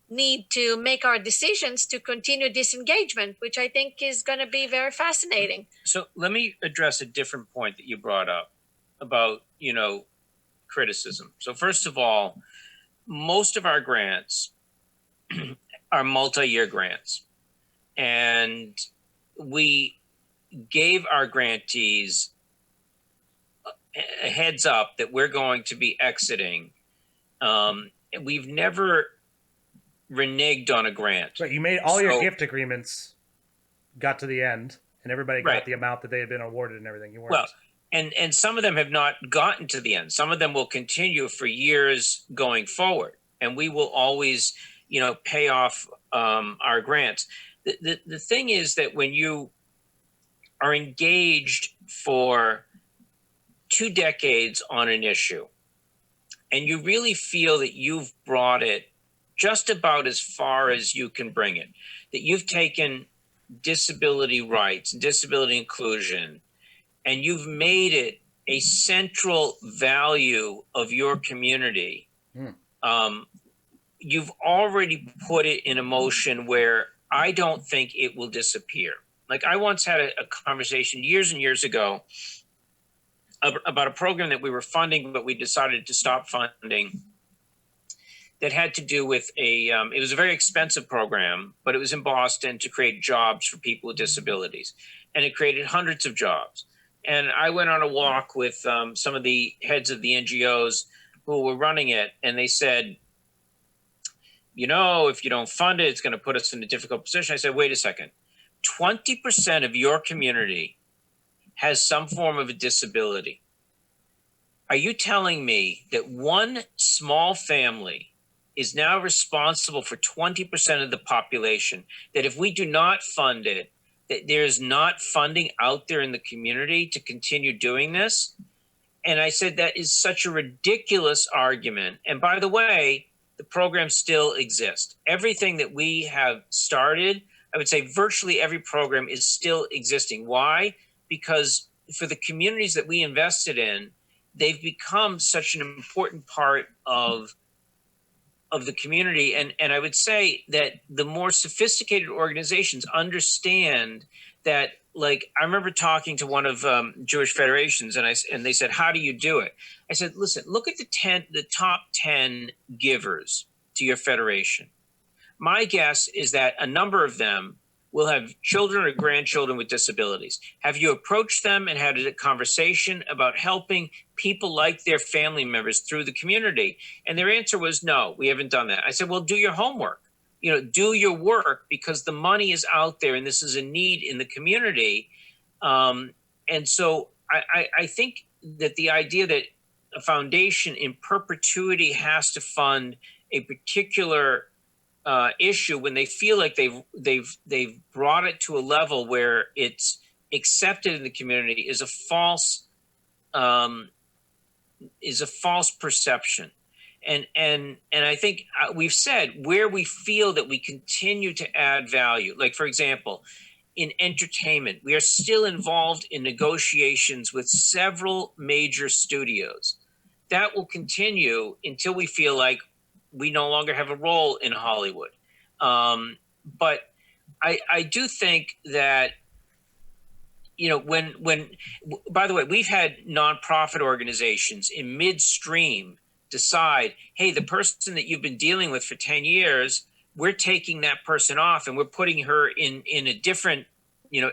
need to make our decisions to continue this engagement, which I think is going to be very fascinating. So let me address a different point that you brought up about, criticism. So first of all, most of our grants are multi-year grants. And we gave our grantees a heads up that we're going to be exiting. We've never reneged on a grant. Right, you made all your gift agreements, got to the end, and everybody got the amount that they had been awarded and everything. You weren't. Well, and some of them have not gotten to the end. Some of them will continue for years going forward, and we will always, pay off our grants. The thing is that when you are engaged for 2 decades on an issue, and you really feel that you've brought it just about as far as you can bring it, that you've taken disability rights and disability inclusion, and you've made it a central value of your community, you've already put it in a motion where I don't think it will disappear. Like I once had a conversation years and years ago about a program that we were funding, but we decided to stop funding, that had to do with it was a very expensive program, but it was in Boston to create jobs for people with disabilities. And it created hundreds of jobs. And I went on a walk with some of the heads of the NGOs who were running it. And they said, if you don't fund it, it's going to put us in a difficult position. I said, wait a second. 20% of your community has some form of a disability. Are you telling me that one small family is now responsible for 20% of the population, that if we do not fund it, that there's not funding out there in the community to continue doing this? And I said, that is such a ridiculous argument. And by the way, the program still exists. Everything that we have started, I would say virtually every program is still existing. Why? Because for the communities that we invested in, they've become such an important part of the community. And I would say that the more sophisticated organizations understand that, like, I remember talking to one of Jewish federations, and they said, "How do you do it?" I said, "Listen, look at the top 10 givers to your federation. My guess is that a number of them will have children or grandchildren with disabilities. Have you approached them and had a conversation about helping people like their family members through the community?" And their answer was, "No, we haven't done that." I said, "Well, do your homework. Do your work, because the money is out there and this is a need in the community." And so I think that the idea that a foundation in perpetuity has to fund a particular issue when they feel like they've brought it to a level where it's accepted in the community is a false perception. And I think we've said where we feel that we continue to add value. Like, for example, in entertainment, we are still involved in negotiations with several major studios. That will continue until we feel like we no longer have a role in Hollywood. But I do think that, when by the way, we've had nonprofit organizations in midstream decide, hey, the person that you've been dealing with for 10 years, we're taking that person off and we're putting her in a different,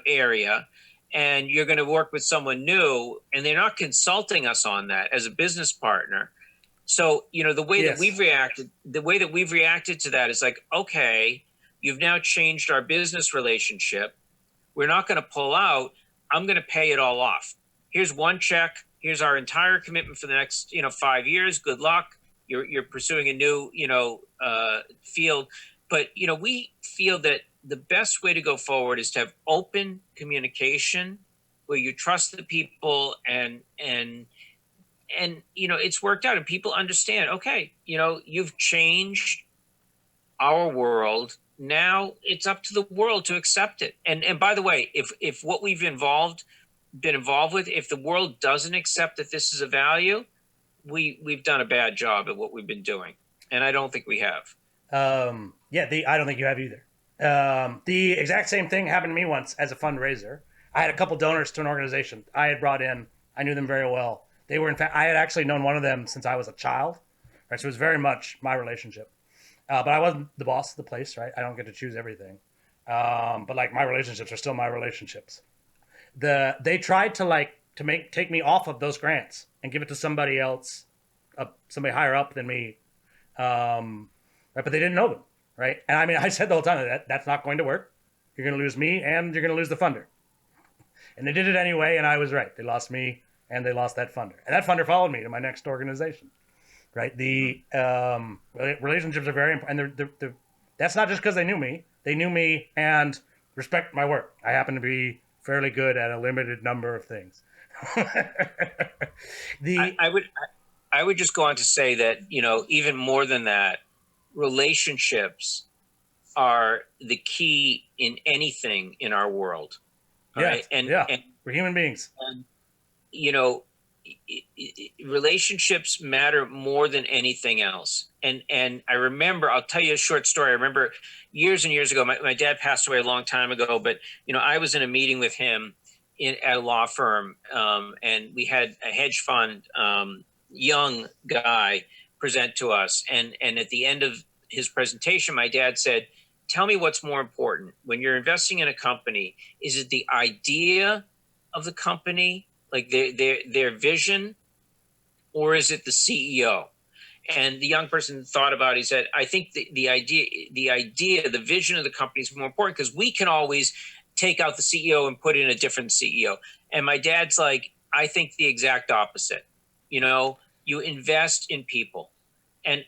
area, and you're going to work with someone new, and they're not consulting us on that as a business partner. So, the way that we've reacted to that is like, okay, you've now changed our business relationship. We're not going to pull out. I'm going to pay it all off. Here's one check. Here's our entire commitment for the next, 5 years. Good luck. You're pursuing a new, field. But, we feel that the best way to go forward is to have open communication where you trust the people and it's worked out and people understand, okay, you've changed our world. Now it's up to the world to accept it. And by the way, if what we've been involved with, if the world doesn't accept that this is a value, we've done a bad job at what we've been doing. And I don't think we have. I don't think you have either. The exact same thing happened to me once as a fundraiser. I had a couple donors to an organization I had brought in. I knew them very well. They were, in fact, I had actually known one of them since I was a child. Right? So it was very much my relationship. But I wasn't the boss of the place, right? I don't get to choose everything. But like my relationships are still my relationships. They tried to take me off of those grants and give it to somebody else, somebody higher up than me. Right? But they didn't know them, right? And I mean, I said the whole time that's not going to work. You're going to lose me and you're going to lose the funder. And they did it anyway, and I was right. They lost me and they lost that funder. And that funder followed me to my next organization. Right, the relationships are very important, and that's not just because they knew me. They knew me and respect my work. I happen to be fairly good at a limited number of things. I would just go on to say that even more than that, relationships are the key in anything in our world. Right? And we're human beings. And, relationships matter more than anything else. And I remember, I'll tell you a short story. I remember years and years ago, my dad passed away a long time ago, but I was in a meeting with him at a law firm, and we had a hedge fund young guy present to us. And at the end of his presentation, my dad said, "Tell me what's more important when you're investing in a company. Is it the idea of the company, like their vision, or is it the CEO?" And the young person thought about it. He said, "I think the idea, the vision of the company is more important, because we can always take out the CEO and put in a different CEO." And my dad's like, "I think the exact opposite. You invest in people, and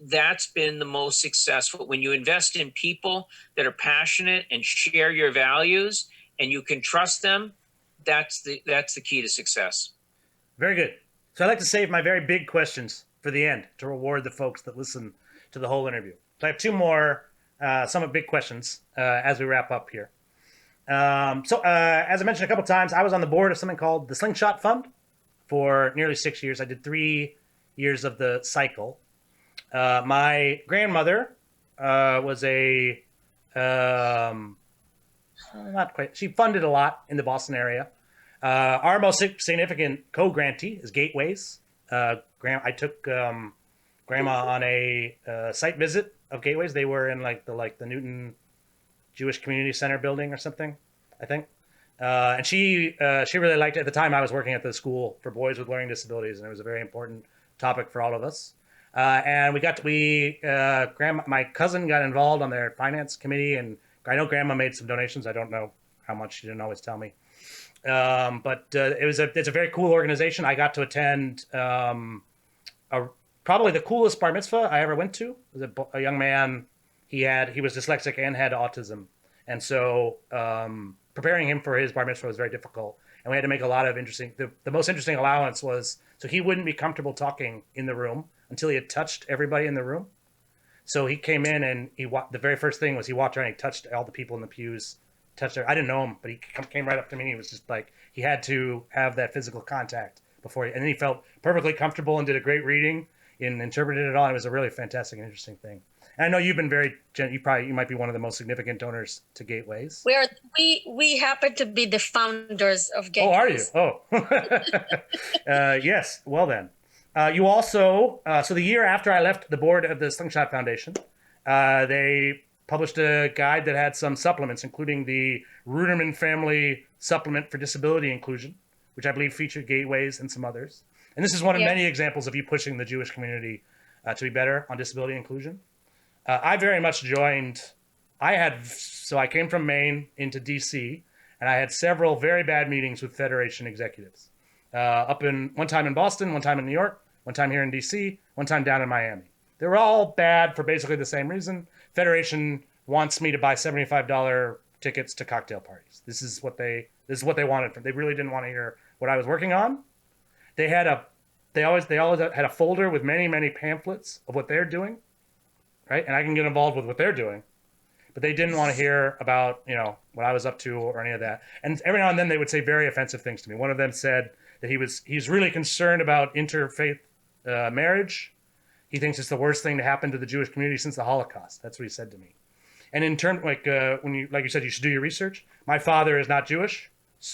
that's been the most successful. When you invest in people that are passionate and share your values, and you can trust them, that's the key to success." Very good. So I'd like to save my very big questions for the end to reward the folks that listen to the whole interview. So I have two more somewhat big questions as we wrap up here. So as I mentioned a couple times, I was on the board of something called the Slingshot Fund for nearly 6 years. I did 3 years of the cycle. My grandmother was a not quite. She funded a lot in the Boston area. Our most significant co-grantee is Gateways. I took Grandma on a site visit of Gateways. They were in the Newton Jewish Community Center building or something, I think. And she really liked it. At the time, I was working at the school for boys with learning disabilities, and it was a very important topic for all of us. And my cousin got involved on their finance committee, and I know Grandma made some donations. I don't know how much; she didn't always tell me. But it's a very cool organization. I got to attend probably the coolest bar mitzvah I ever went to. It was a young man. He was dyslexic and had autism, and so preparing him for his bar mitzvah was very difficult. And we had to make a lot of interesting. The most interesting allowance was so he wouldn't be comfortable talking in the room until he had touched everybody in the room. So he came in and the very first thing was he walked around and he touched all the people in the pews. I didn't know him, but he came right up to me. He was just like, he had to have that physical contact before, and then he felt perfectly comfortable and did a great reading and interpreted it all. It was a really fantastic and interesting thing. And I know you've been you might be one of the most significant donors to Gateways. We happen to be the founders of Gateways. Oh, are you? Oh, yes. Well then, you also so the year after I left the board of the Slingshot Foundation, they published a guide that had some supplements, including the Ruderman Family Supplement for Disability Inclusion, which I believe featured Gateways and some others. And this is one of many examples of you pushing the Jewish community to be better on disability inclusion. I very much joined. I came from Maine into DC, and I had several very bad meetings with Federation executives. One time in Boston, one time in New York, one time here in DC, one time down in Miami. They were all bad for basically the same reason. Federation wants me to buy $75 tickets to cocktail parties. This is what they wanted from. They really didn't want to hear what I was working on. They always had a folder with many pamphlets of what they're doing, right? And I can get involved with what they're doing, but they didn't want to hear about what I was up to or any of that. And every now and then they would say very offensive things to me. One of them said that he's really concerned about interfaith marriage. He thinks it's the worst thing to happen to the Jewish community since the Holocaust. That's what he said to me. And in terms, like you said, you should do your research. My father is not Jewish,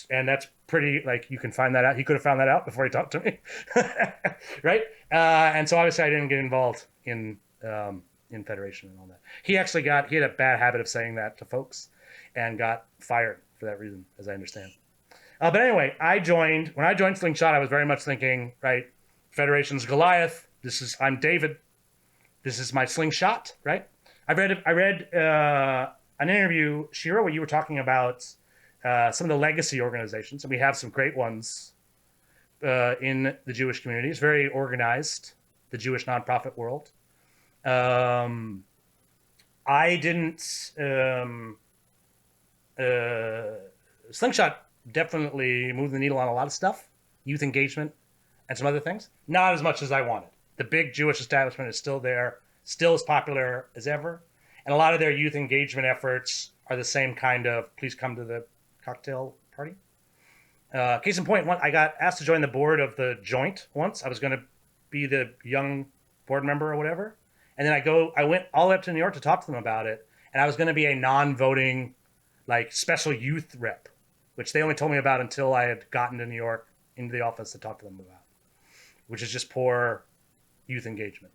and that's pretty, you can find that out. He could have found that out before he talked to me, right? And so obviously I didn't get involved in Federation and all that. He had a bad habit of saying that to folks, and got fired for that reason, as I understand. But anyway, when I joined Slingshot, I was very much thinking, right, Federation's Goliath. I'm David. This is my Slingshot, right? I read an interview, Shira, where you were talking about some of the legacy organizations, and we have some great ones in the Jewish community. It's very organized, the Jewish nonprofit world. I didn't. Slingshot definitely moved the needle on a lot of stuff, youth engagement, and some other things. Not as much as I wanted. The big Jewish establishment is still there, still as popular as ever. And a lot of their youth engagement efforts are the same kind of, please come to the cocktail party. Case in point, I got asked to join the board of the Joint once. I was going to be the young board member or whatever. And then I went all the way up to New York to talk to them about it. And I was going to be a non-voting, special youth rep, which they only told me about until I had gotten to New York into the office to talk to them about, which is just poor youth engagement.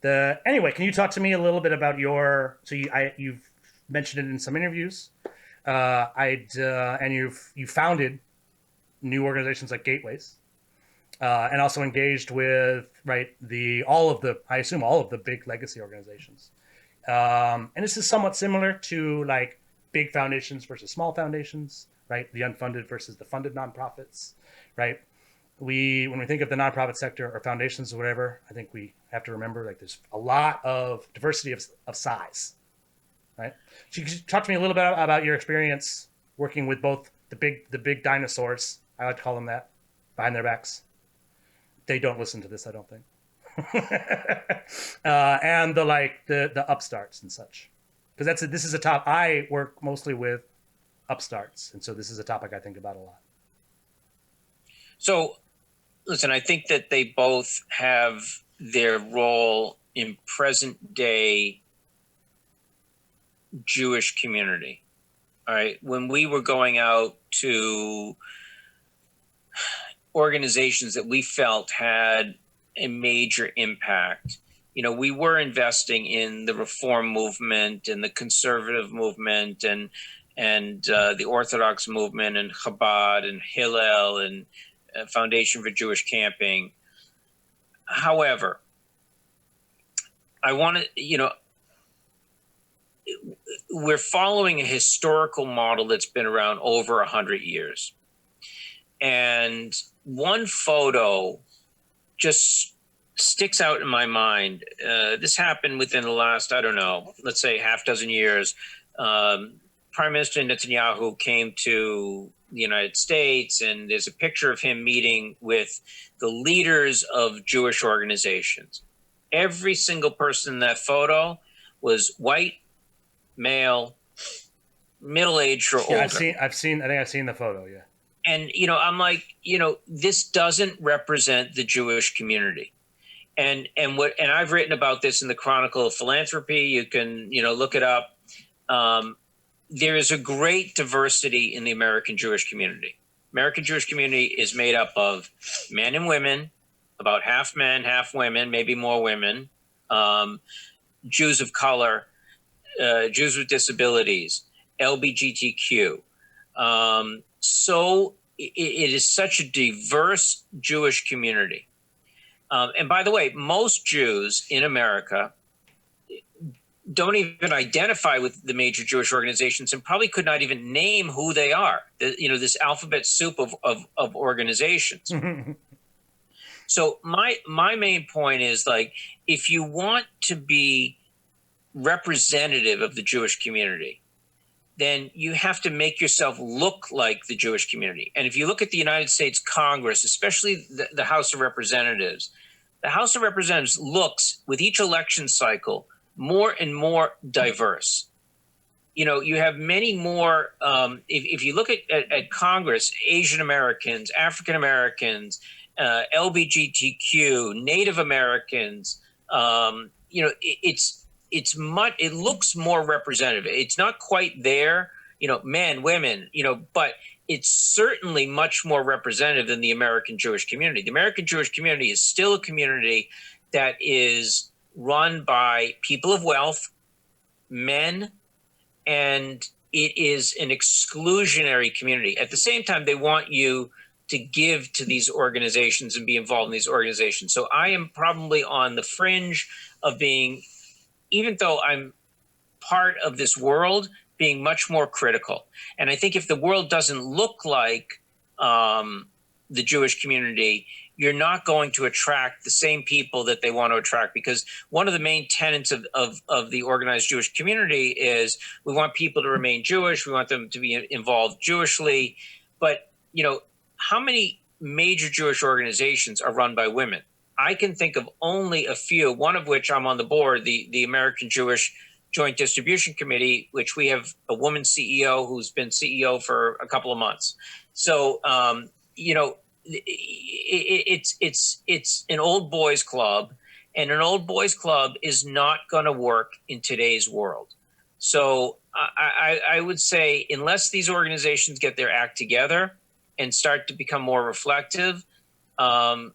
Anyway, can you talk to me a little bit about you've mentioned it in some interviews, and you founded new organizations like Gateways, and also engaged with I assume all of the big legacy organizations. And this is somewhat similar to big foundations versus small foundations, right? The unfunded versus the funded nonprofits, right? When we think of the nonprofit sector or foundations or whatever, I think we have to remember there's a lot of diversity of size, right? So you could talk to me a little bit about your experience working with both the big dinosaurs, I like to call them that, behind their backs. They don't listen to this, I don't think. And the upstarts and such, because this is a top. I work mostly with upstarts, and so this is a topic I think about a lot. So, listen, I think that they both have their role in present day Jewish community. all right, when we were going out to organizations that we felt had a major impact, you know, we were investing in the reform movement and the conservative movement and the Orthodox movement and Chabad and Hillel and Foundation for Jewish Camping. However, I want to, you know, we're following a historical model that's been around over 100 years. And one photo just sticks out in my mind. This happened within the last, I don't know, let's say half dozen years. Prime Minister Netanyahu came to the United States, and there's a picture of him meeting with the leaders of Jewish organizations. Every single person in that photo was white, male, middle-aged or older. Yeah, I think I've seen the photo, yeah. And, you know, I'm like, you know, this doesn't represent the Jewish community. And I've written about this in the Chronicle of Philanthropy. You can, you know, look it up. There is a great diversity in the American Jewish community. American Jewish community is made up of men and women, about half men, half women, maybe more women, Jews of color, Jews with disabilities, LGBTQ. So it is such a diverse Jewish community. And by the way, most Jews in America don't even identify with the major Jewish organizations and probably could not even name who they are. You know, this alphabet soup of organizations. So my main point is, like, if you want to be representative of the Jewish community, then you have to make yourself look like the Jewish community. And if you look at the United States Congress, especially the House of Representatives, the House of Representatives looks, with each election cycle, more and more diverse. You know, you have many more, if you look at Congress, Asian Americans, African Americans, LGBTQ, Native Americans, you know, it looks more representative. It's not quite there, you know, men, women, you know, but it's certainly much more representative than the American Jewish community. The American Jewish community is still a community that is run by people of wealth, men, and it is an exclusionary community. At the same time, they want you to give to these organizations and be involved in these organizations. So I am probably on the fringe of being, even though I'm part of this world, being much more critical. And I think if the world doesn't look like the Jewish community, you're not going to attract the same people that they want to attract, because one of the main tenets of the organized Jewish community is we want people to remain Jewish. We want them to be involved Jewishly. But, you know, how many major Jewish organizations are run by women? I can think of only a few, one of which I'm on the board, the American Jewish Joint Distribution Committee, which we have a woman CEO who's been CEO for a couple of months. So, you know, it's an old boys club, and an old boys club is not going to work in today's world. So I would say, unless these organizations get their act together and start to become more reflective, there's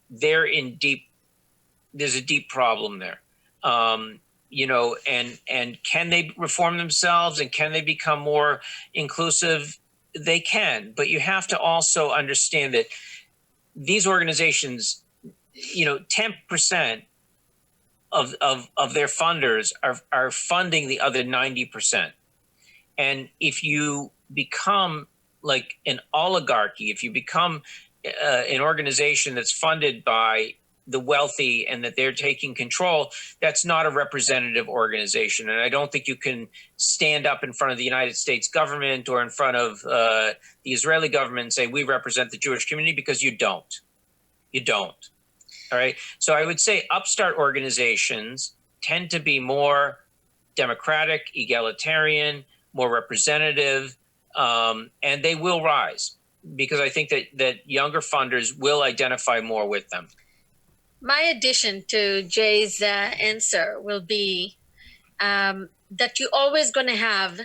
a deep problem there. You know, and can they reform themselves, and can they become more inclusive? They can, but you have to also understand that these organizations, you know, 10% of their funders are funding the other 90%. And if you become like an oligarchy, if you become an organization that's funded by the wealthy and that they're taking control, that's not a representative organization. And I don't think you can stand up in front of the United States government or in front of the Israeli government and say, we represent the Jewish community, because you don't. You don't. All right. So I would say upstart organizations tend to be more democratic, egalitarian, more representative, and they will rise, because I think that younger funders will identify more with them. My addition to Jay's answer will be that you're always going to have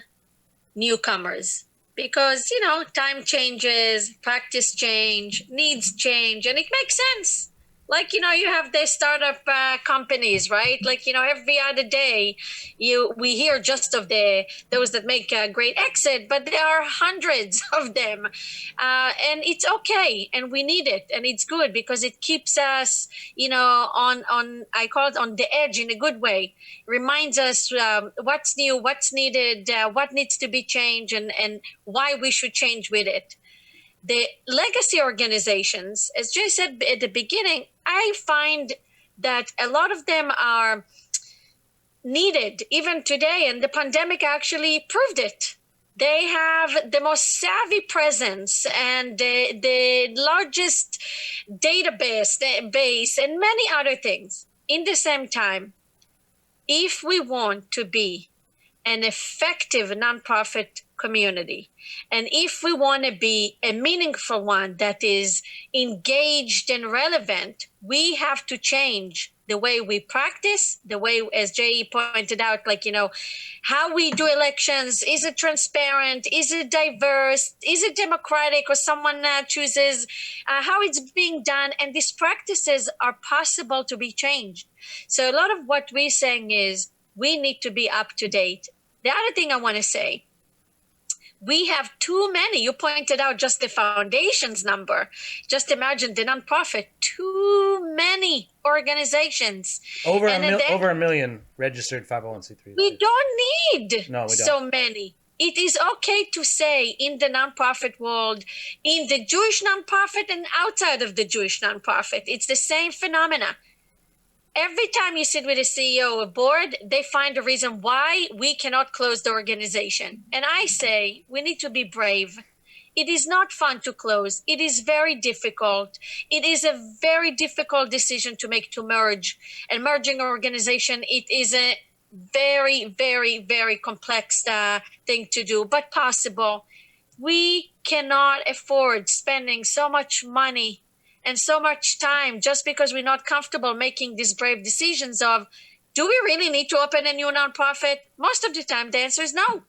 newcomers because, time changes, practice change, needs change, and it makes sense. Like, you have the startup companies, right? Like, every other day we hear just of those that make a great exit, but there are hundreds of them. And it's okay. And we need it. And it's good because it keeps us, on, I call it on the edge in a good way. Reminds us what's new, what's needed, what needs to be changed, and why we should change with it. The legacy organizations, as Jay said at the beginning, I find that a lot of them are needed even today, and the pandemic actually proved it. They have the most savvy presence and the largest database and many other things. In the same time, if we want to be an effective nonprofit community, and if we want to be a meaningful one that is engaged and relevant, we have to change the way we practice, the way, as Jay pointed out, how we do elections. Is it transparent? Is it diverse? Is it democratic, or someone chooses how it's being done? And these practices are possible to be changed. So a lot of what we're saying is we need to be up to date. The other thing I want to say, we have too many. You pointed out just the foundation's number. Just imagine the nonprofit, too many organizations. Over a million registered 501c3s. We don't need No, we don't. So many. It is okay to say in the nonprofit world, in the Jewish nonprofit and outside of the Jewish nonprofit, it's the same phenomena. Every time you sit with a CEO or board, they find a reason why we cannot close the organization. And I say we need to be brave. It is not fun to close. It is very difficult. It is a very difficult decision to make, to merge. And merging an organization, it is a very, very, very complex thing to do, but possible. We cannot afford spending so much money and so much time just because we're not comfortable making these brave decisions of, do we really need to open a new nonprofit? Most of the time, the answer is no.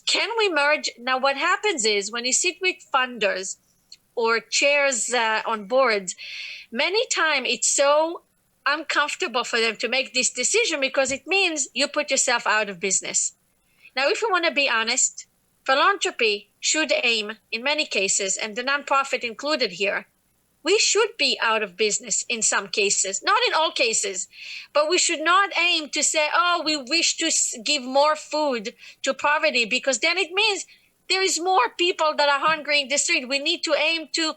Can we merge? Now, what happens is when you sit with funders or chairs on boards, many times it's so uncomfortable for them to make this decision because it means you put yourself out of business. Now, if we want to be honest, philanthropy should aim, in many cases, and the nonprofit included here, we should be out of business in some cases, not in all cases, but we should not aim to say, oh, we wish to give more food to poverty, because then it means there is more people that are hungry in the street. We need to aim to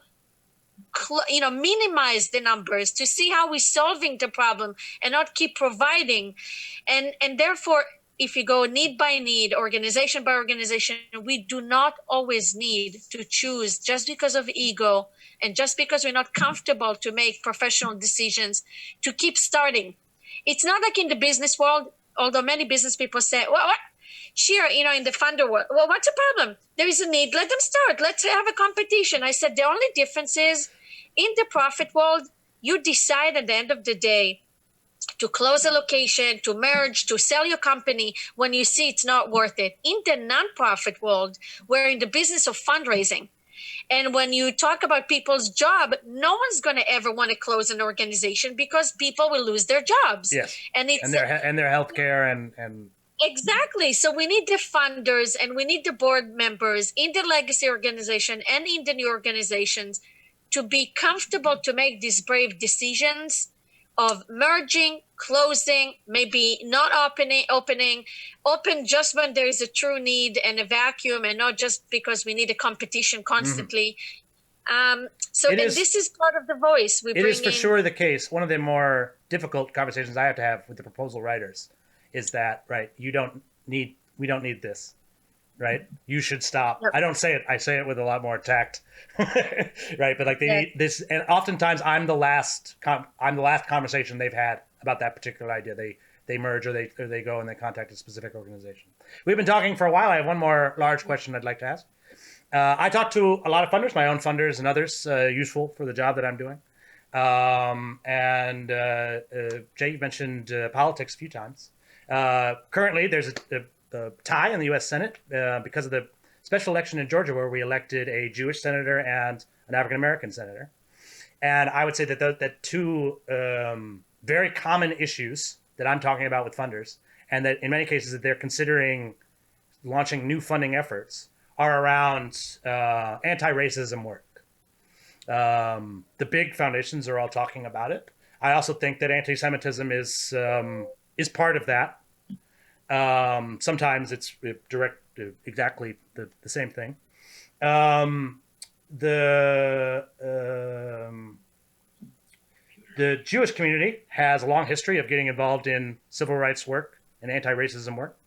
minimize the numbers, to see how we're solving the problem and not keep providing. And therefore, if you go need by need, organization by organization, we do not always need to choose just because of ego and just because we're not comfortable to make professional decisions to keep starting. It's not like in the business world, although many business people say, well, what? Shira, in the funder world, well, what's the problem? There is a need, let them start. Let's have a competition. I said, the only difference is in the profit world, you decide at the end of the day to close a location, to merge, to sell your company when you see it's not worth it. In the nonprofit world, we're in the business of fundraising. And when you talk about people's job, no one's going to ever want to close an organization because people will lose their jobs. Yes. And their healthcare and exactly. So we need the funders and we need the board members in the legacy organization and in the new organizations to be comfortable to make these brave decisions of merging, closing, maybe not open just when there is a true need and a vacuum, and not just because we need a competition constantly. This is part of the voice we bring in. It is for sure the case. One of the more difficult conversations I have to have with the proposal writers is that, right, we don't need this. Right, you should stop. Yep. I don't say it. I say it with a lot more tact, right? But they need this, and oftentimes I'm the last conversation they've had about that particular idea. They merge or they go and they contact a specific organization. We've been talking for a while. I have one more large question I'd like to ask. I talk to a lot of funders, my own funders and others, useful for the job that I'm doing. Jay, you mentioned politics a few times. Currently, there's a tie in the U.S. Senate because of the special election in Georgia where we elected a Jewish senator and an African American senator. And I would say that that two very common issues that I'm talking about with funders, and that in many cases that they're considering launching new funding efforts, are around anti-racism work. The big foundations are all talking about it. I also think that anti-Semitism is part of that. Sometimes it's exactly the same thing. The Jewish community has a long history of getting involved in civil rights work and anti-racism work.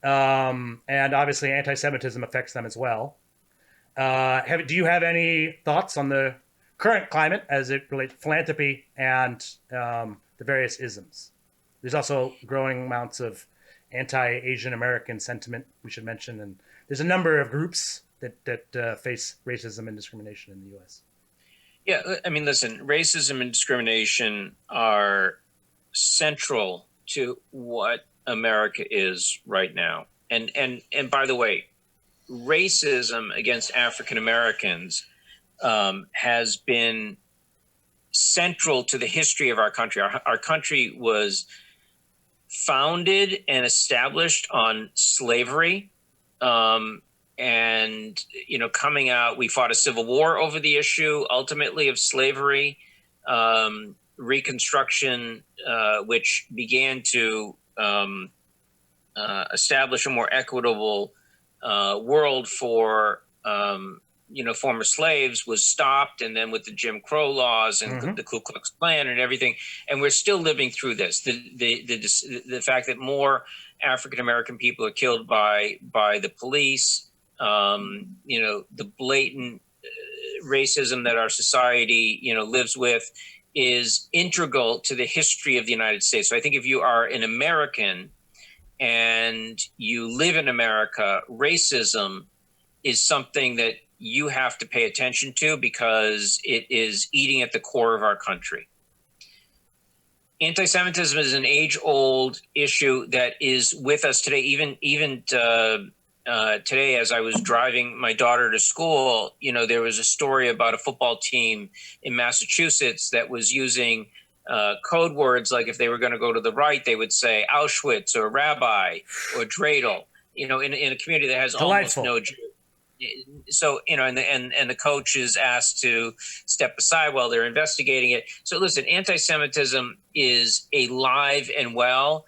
And obviously anti-Semitism affects them as well. Do you have any thoughts on the current climate as it relates to philanthropy and the various isms? There's also growing amounts of anti-Asian American sentiment we should mention, and there's a number of groups that face racism and discrimination in the U.S. Yeah, I mean, listen, racism and discrimination are central to what America is right now. And by the way, racism against African Americans has been central to the history of our country. Our country was founded and established on slavery. And, you know, coming out, we fought a civil war over the issue, ultimately, of slavery, Reconstruction, which began to establish a more equitable world for, you know, former slaves, was stopped. And then with the Jim Crow laws and the Ku Klux Klan and everything, and we're still living through this. The fact that more African-American people are killed by the police, you know, the blatant racism that our society, you know, lives with is integral to the history of the United States. So I think if you are an American and you live in America, racism is something that you have to pay attention to because it is eating at the core of our country. Anti-Semitism is an age-old issue that is with us today. Even today, as I was driving my daughter to school, you know, there was a story about a football team in Massachusetts that was using code words like if they were going to go to the right, they would say Auschwitz or Rabbi or Dreidel. You know, in a community that has almost no Jews. So, you know, and the coach is asked to step aside while they're investigating it. So listen, anti-Semitism is alive and well.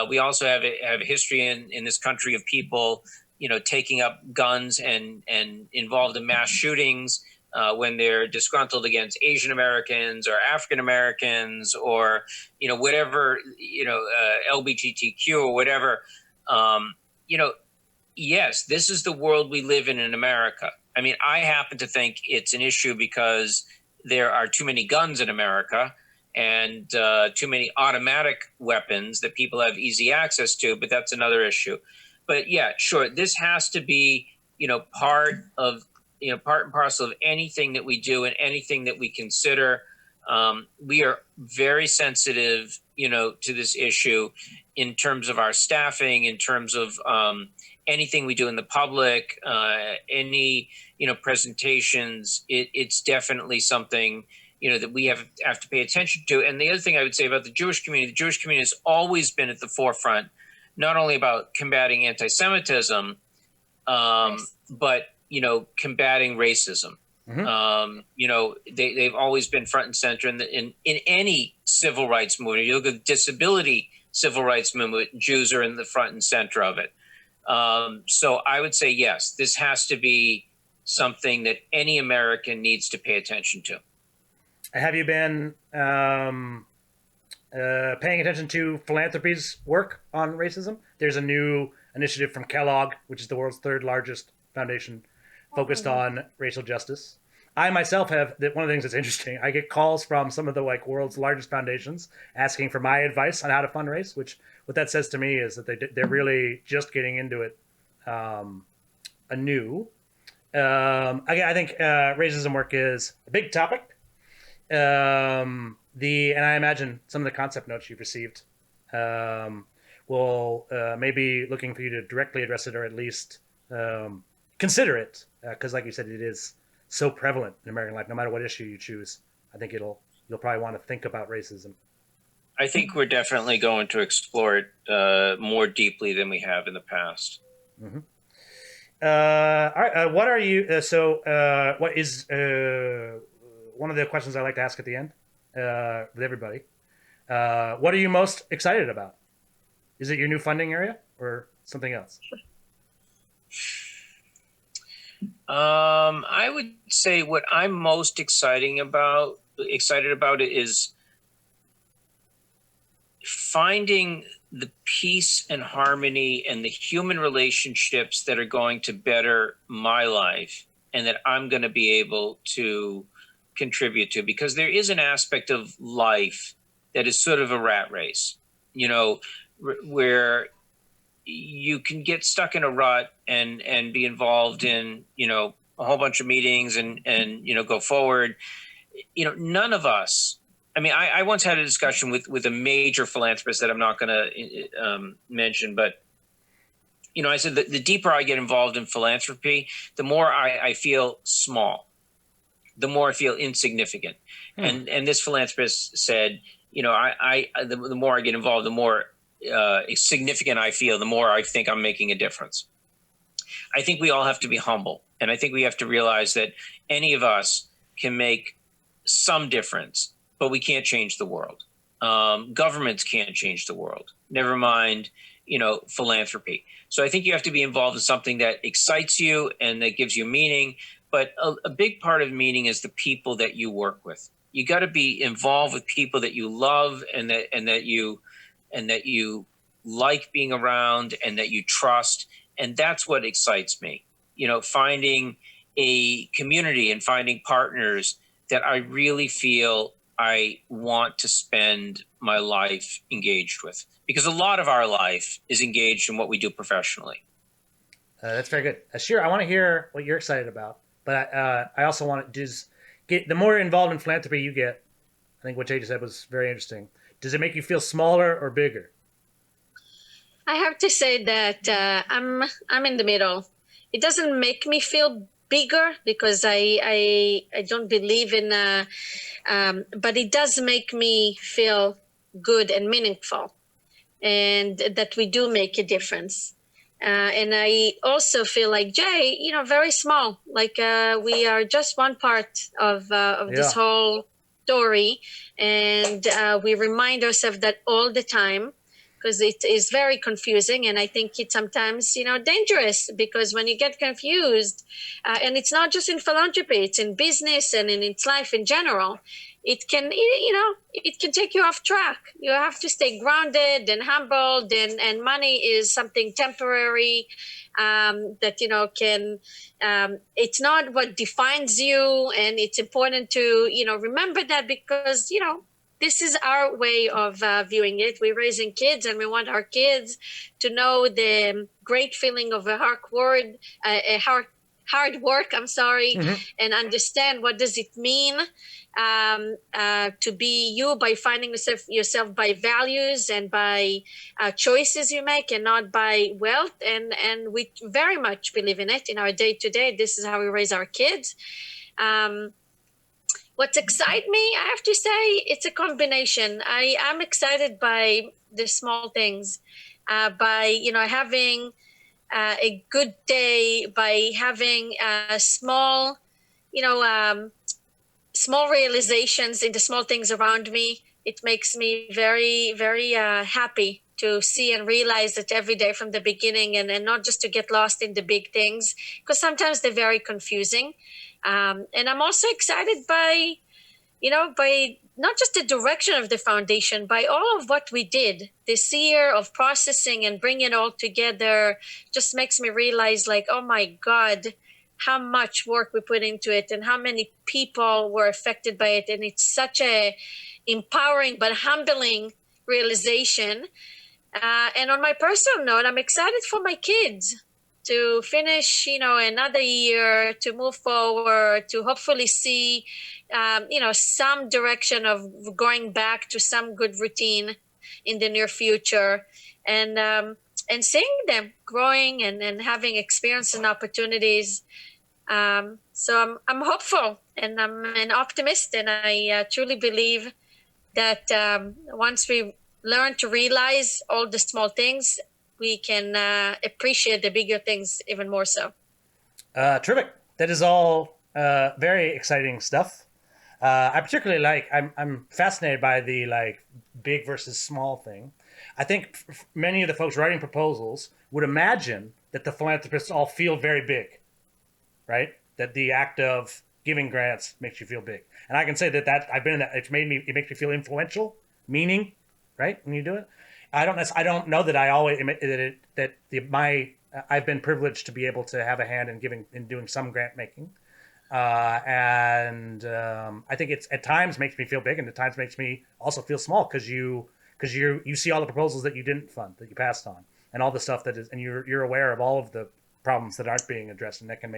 We also have a history in this country of people, you know, taking up guns and involved in mass shootings when they're disgruntled against Asian Americans or African Americans or, you know, whatever, you know, LGBTQ or whatever, you know. Yes, this is the world we live in America. I mean, I happen to think it's an issue because there are too many guns in America and too many automatic weapons that people have easy access to, but that's another issue. But yeah, sure, this has to be, you know, part and parcel of anything that we do and anything that we consider. We are very sensitive, you know, to this issue in terms of our staffing, in terms of anything we do in the public, any, you know, presentations. It's definitely something, you know, that we have to pay attention to. And the other thing I would say about the Jewish community has always been at the forefront, not only about combating anti-Semitism, but, you know, combating racism. You know, they've always been front and center in any civil rights movement. You look at the disability civil rights movement, Jews are in the front and center of it. So I would say, yes, this has to be something that any American needs to pay attention to. Have you been paying attention to philanthropy's work on racism? There's a new initiative from Kellogg, which is the world's third largest foundation focused on racial justice. I myself have, one of the things that's interesting, I get calls from some of the world's largest foundations asking for my advice on how to fundraise, which what that says to me is that they're really just getting into it anew. Again, I think racism work is a big topic. And I imagine some of the concept notes you've received will maybe looking for you to directly address it or at least consider it, because like you said, it is so prevalent in American life. No matter what issue you choose, I think you'll probably want to think about racism. I think we're definitely going to explore it more deeply than we have in the past. Mm-hmm. All right. What are you? What is one of the questions I like to ask at the end with everybody? What are you most excited about? Is it your new funding area or something else? I would say what I'm most excited about it is finding the peace and harmony and the human relationships that are going to better my life and that I'm going to be able to contribute to, because there is an aspect of life that is sort of a rat race, where you can get stuck in a rut and be involved in, a whole bunch of meetings and go forward. None of us, I once had a discussion with a major philanthropist that I'm not going to mention, but I said that the deeper I get involved in philanthropy, the more I feel small, the more I feel insignificant. And this philanthropist said, the more I get involved, the more significant I feel, the more I think I'm making a difference. I think we all have to be humble, and I think we have to realize that any of us can make some difference, but we can't change the world. Governments can't change the world, never mind, philanthropy. So I think you have to be involved in something that excites you and that gives you meaning. But a big part of meaning is the people that you work with. You got to be involved with people that you love and that you like being around and that you trust. And that's what excites me. Finding a community and finding partners that I really feel I want to spend my life engaged with, because a lot of our life is engaged in what we do professionally. That's very good. Shira, I want to hear what you're excited about, but I also want to just get the more involved in philanthropy you get. I think what Jay just said was very interesting. Does it make you feel smaller or bigger? I have to say that I'm in the middle. It doesn't make me feel bigger because I don't believe in, but it does make me feel good and meaningful, and that we do make a difference. And I also feel like Jay, very small. Like we are just one part of this whole story, and we remind ourselves that all the time, because it is very confusing, and I think it's sometimes dangerous, because when you get confused, and it's not just in philanthropy, it's in business and in its life in general, it can take you off track. You have to stay grounded and humbled, and money is something temporary, that can it's not what defines you, and it's important to remember that, because this is our way of viewing it. We're raising kids, and we want our kids to know the great feeling of a hard work, and understand what does it mean to be you, by finding yourself by values and by choices you make, and not by wealth. And we very much believe in it in our day-to-day. This is how we raise our kids. What excites me, I have to say, it's a combination. I am excited by the small things, by having a good day, by having small realizations in the small things around me. It makes me very, very happy to see and realize that every day from the beginning, and not just to get lost in the big things, because sometimes they're very confusing. And I'm also excited by not just the direction of the foundation, by all of what we did this year of processing and bringing it all together. Just makes me realize, like, oh my God, how much work we put into it and how many people were affected by it. And it's such a empowering but humbling realization. And on my personal note, I'm excited for my kids to finish, another year, to move forward, to hopefully see, some direction of going back to some good routine in the near future. And seeing them growing and having experience and opportunities. So I'm hopeful and I'm an optimist, and I truly believe that once we learn to realize all the small things, we can appreciate the bigger things even more so. Terrific. That is all very exciting stuff. I particularly like. I'm fascinated by the like big versus small thing. I think many of the folks writing proposals would imagine that the philanthropists all feel very big, right? That the act of giving grants makes you feel big, and I can say that I've been in that. It makes me feel influential, meaning, right? When you do it, I don't know that I always that my I've been privileged to be able to have a hand in doing some grant making. I think it's at times makes me feel big, and at times makes me also feel small because you see all the proposals that you didn't fund, that you passed on, and all the stuff that is, and you're aware of all of the problems that aren't being addressed, and that can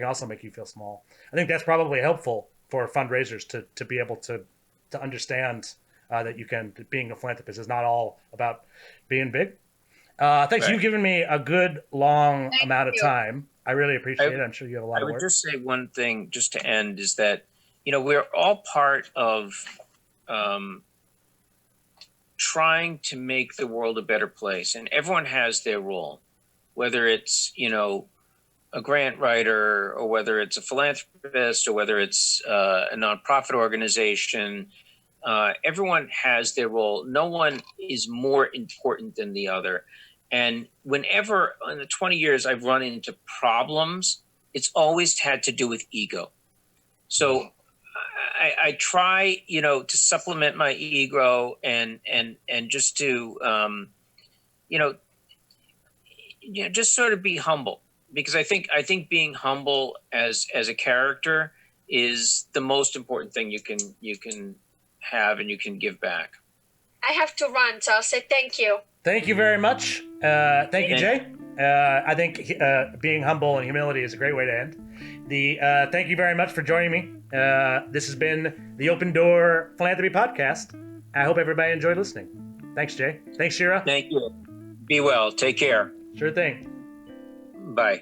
also make you feel small. I think that's probably helpful for fundraisers to be able to understand that being a philanthropist is not all about being big. Thanks. Right. You've given me a good long Thank amount of you. time. I really appreciate it. I'm sure you have a lot I of would work. just say one thing just to end is that, we're all part of trying to make the world a better place, and everyone has their role, whether it's, a grant writer, or whether it's a philanthropist, or whether it's a nonprofit organization. Everyone has their role. No one is more important than the other. And whenever in the 20 years I've run into problems, it's always had to do with ego. So I try, to supplement my ego and just to, just sort of be humble, because I think being humble as a character is the most important thing you can have and you can give back. I have to run, so I'll say thank you. Thank you very much. Thank you, Jay. I think being humble and humility is a great way to end. Thank you very much for joining me. This has been the Open Door Philanthropy Podcast. I hope everybody enjoyed listening. Thanks, Jay. Thanks, Shira. Thank you. Be well. Take care. Sure thing. Bye.